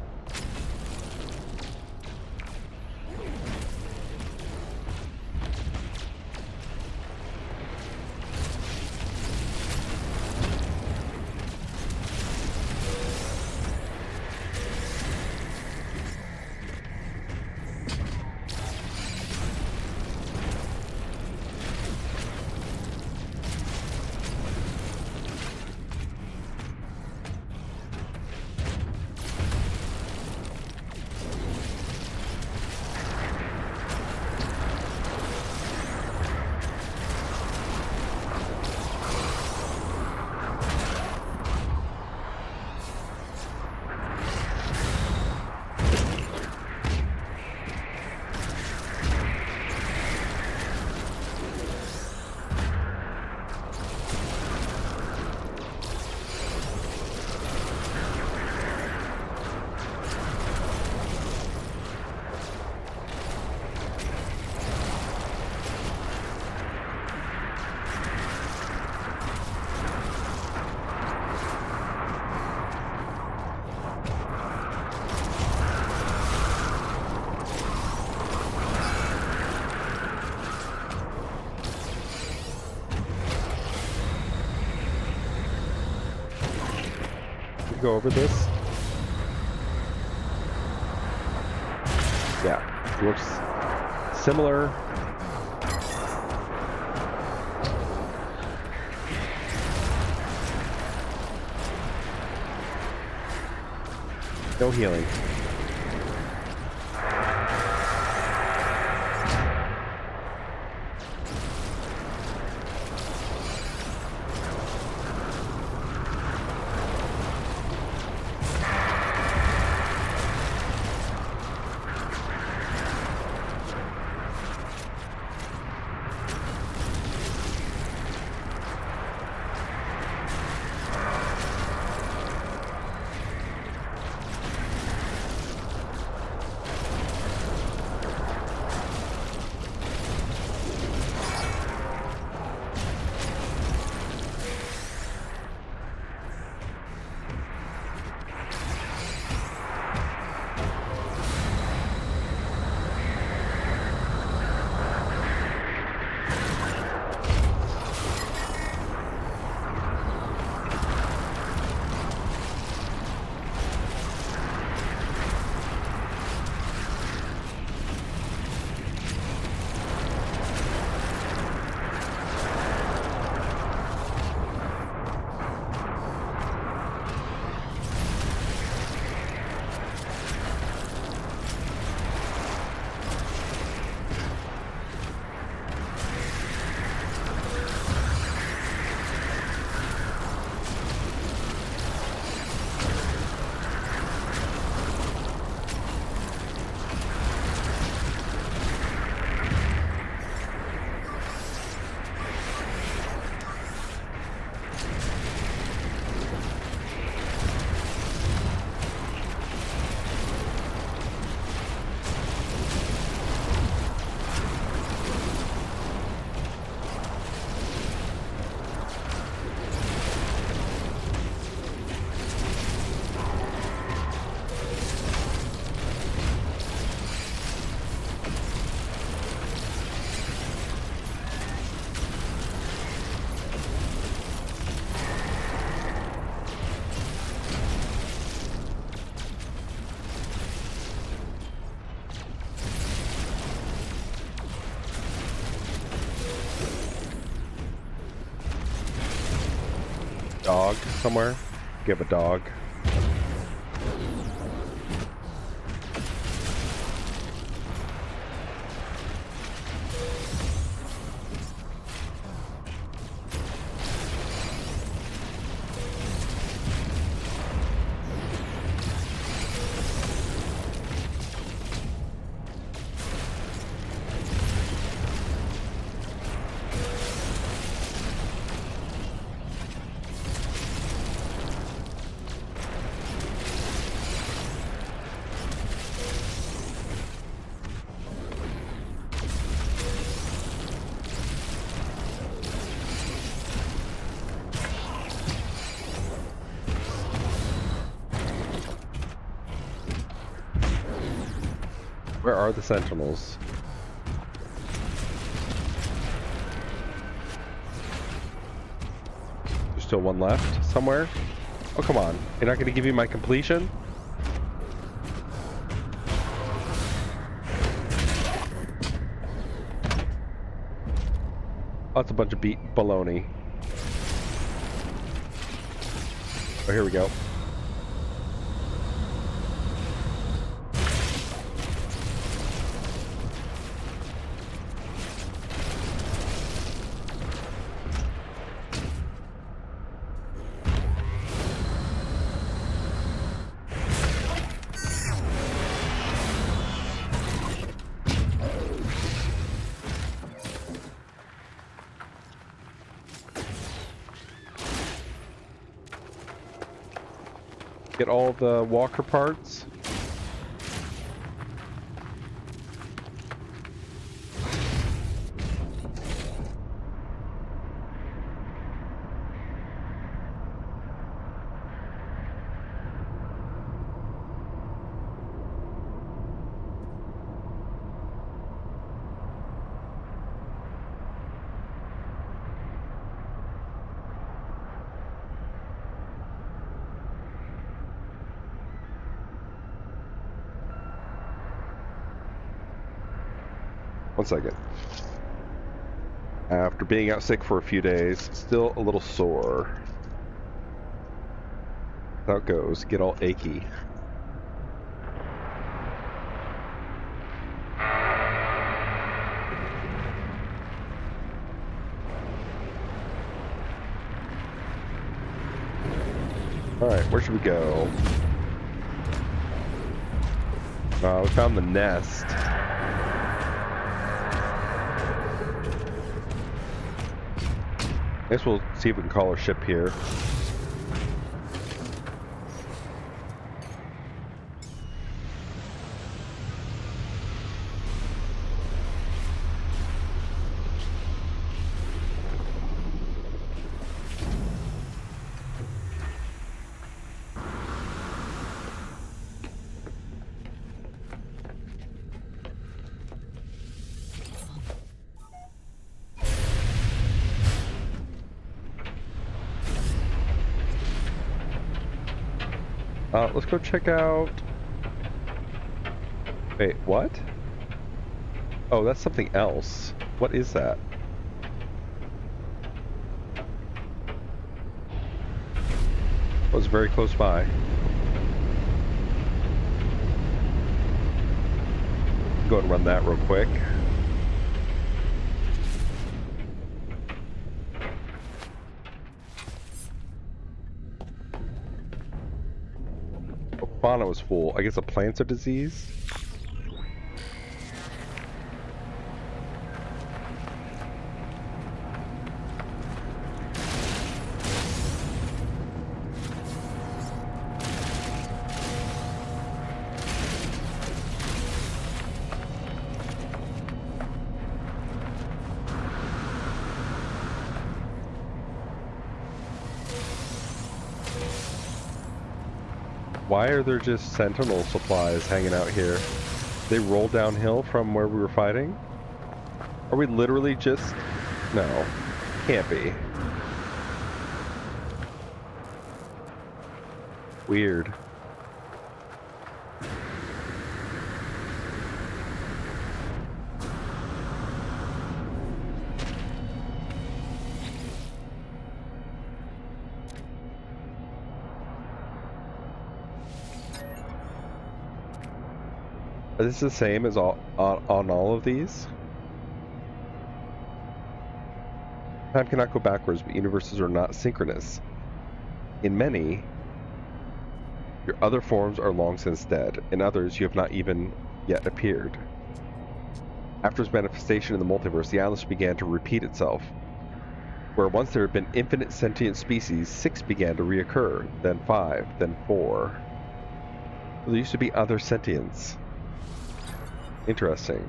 Go over this. Yeah, looks similar. No healing. dog somewhere? Give a dog. Where are the sentinels? There's still one left somewhere? Oh, come on. You're not going to give me my completion? Oh, it's a bunch of baloney. Oh, here we go. Get all the walker parts. One second. After being out sick for a few days, still a little sore. That's how it goes. Get all achy. Alright, where should we go? We found the nest. I guess we'll see if we can call our ship here. Let's go check out... Wait, what? Oh, that's something else. What is that? It was very close by. Go and run that real quick. Fauna was full. I guess the plants are diseased? Why are there just sentinel supplies hanging out here? They roll downhill from where we were fighting? Are we literally just... No. Can't be. Weird. Is this the same as on all of these? Time cannot go backwards, but universes are not synchronous. In many, your other forms are long since dead. In others, you have not even yet appeared. After its manifestation in the multiverse, the atlas began to repeat itself. Where once there had been infinite sentient species, 6 began to reoccur, then 5, then 4. There used to be other sentients. Interesting.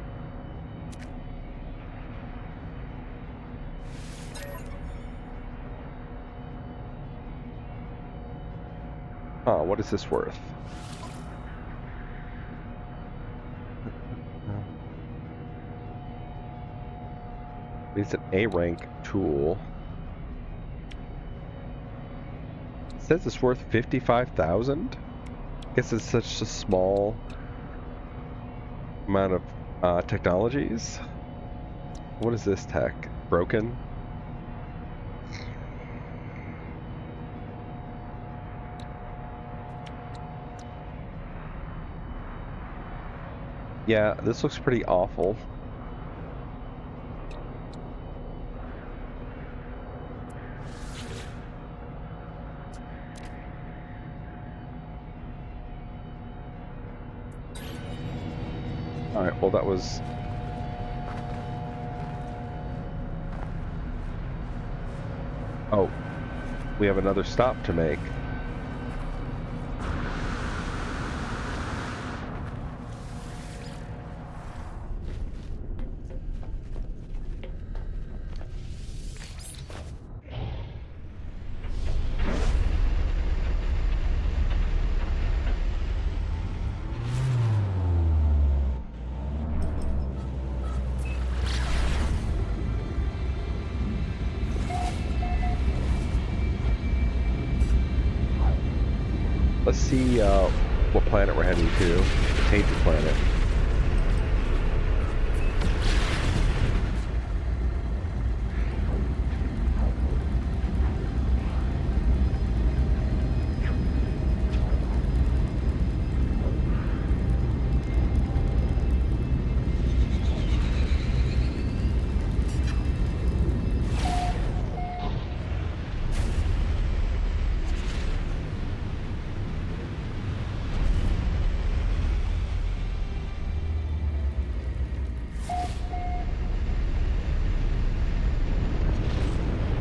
Huh, what is this worth? It's an A rank tool. It says it's worth 55,000? I guess it's such a small amount of technologies. What is this tech? Broken? Yeah, this looks pretty awful. Alright, well that was... Oh, we have another stop to make. Let's see what planet we're heading to. The Tainted Planet.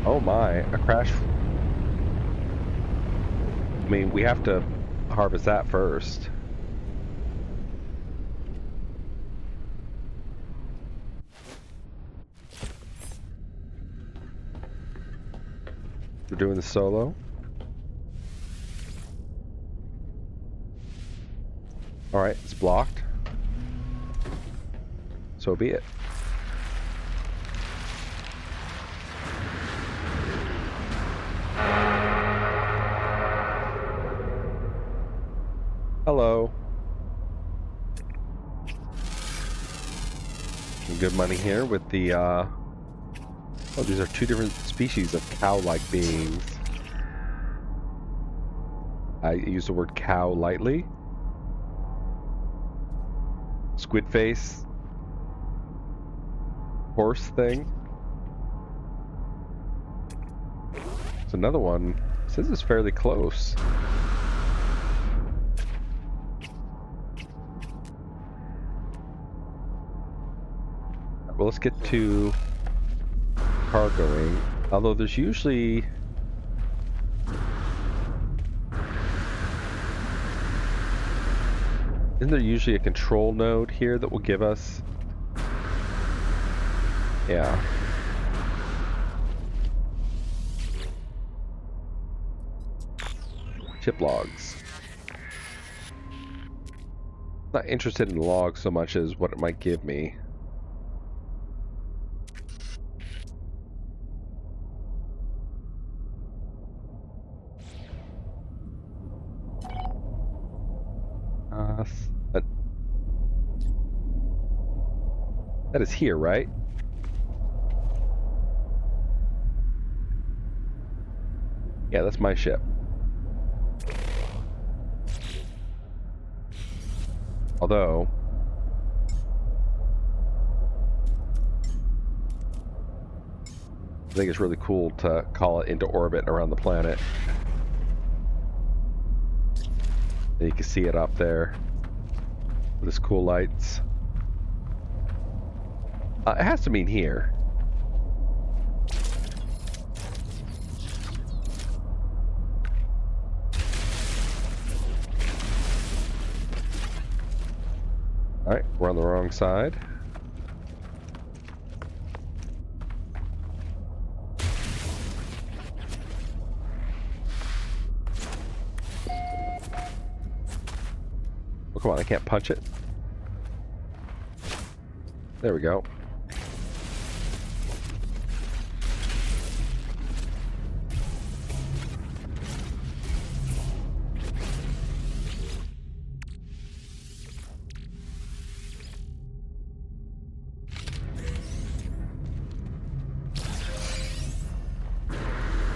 Oh my, a crash. I mean, we have to harvest that first. We're doing the solo. Alright, it's blocked. So be it. Hello. Some good money here with the, oh, these are 2 different species of cow-like beings. I use the word cow lightly. Squid face. Horse thing. There's another one. It says it's fairly close. Well, let's get to cargoing. Although there's usually... Isn't there usually a control node here that will give us... Yeah. Ship logs. Not interested in logs so much as what it might give me. That is here, right? Yeah, that's my ship. Although, I think it's really cool to call it into orbit around the planet. And you can see it up there with its cool lights. It has to mean here. Alright, we're on the wrong side. Oh, come on, I can't punch it. There we go.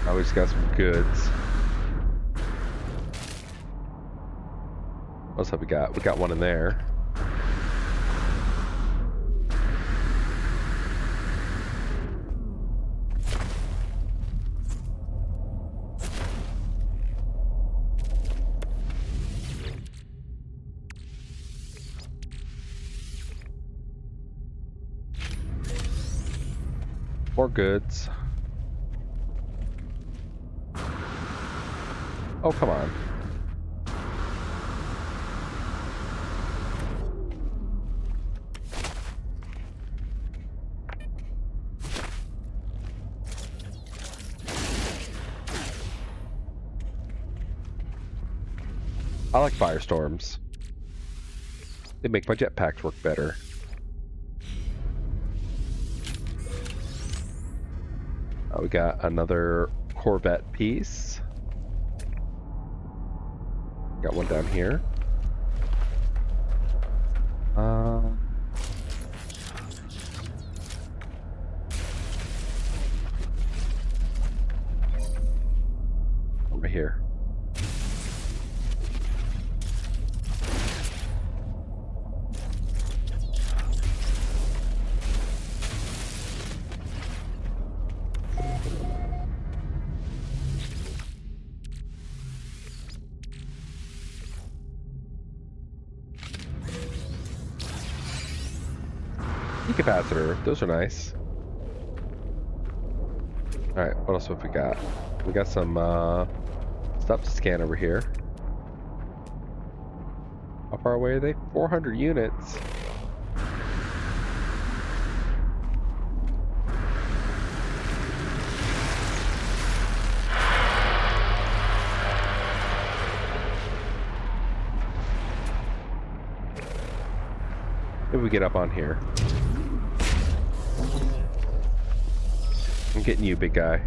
Oh, we just got some goods. What else have we got? We got one in there. More goods. Oh, come on. I like firestorms. They make my jetpacks work better. We got another Corvette piece. Got one down here. Over here. Capacitor, those are nice. Alright, what else have we got? We got some stuff to scan over here. How far away are they? 400 units. Maybe we get up on here. I'm getting you, big guy.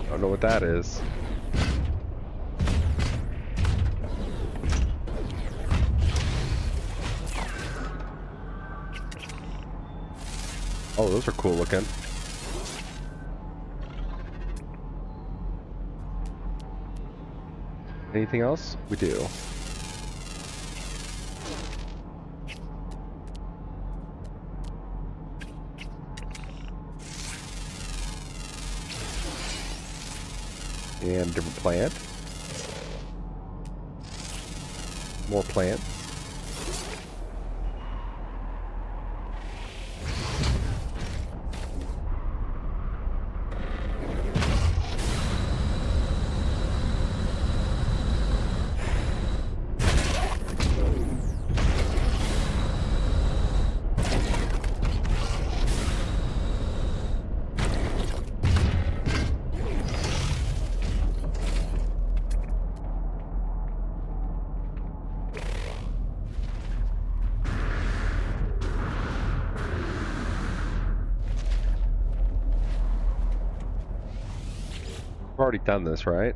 I don't know what that is. Oh, those are cool looking. Anything else? We do. And different plant. More plants. I've already done this, right?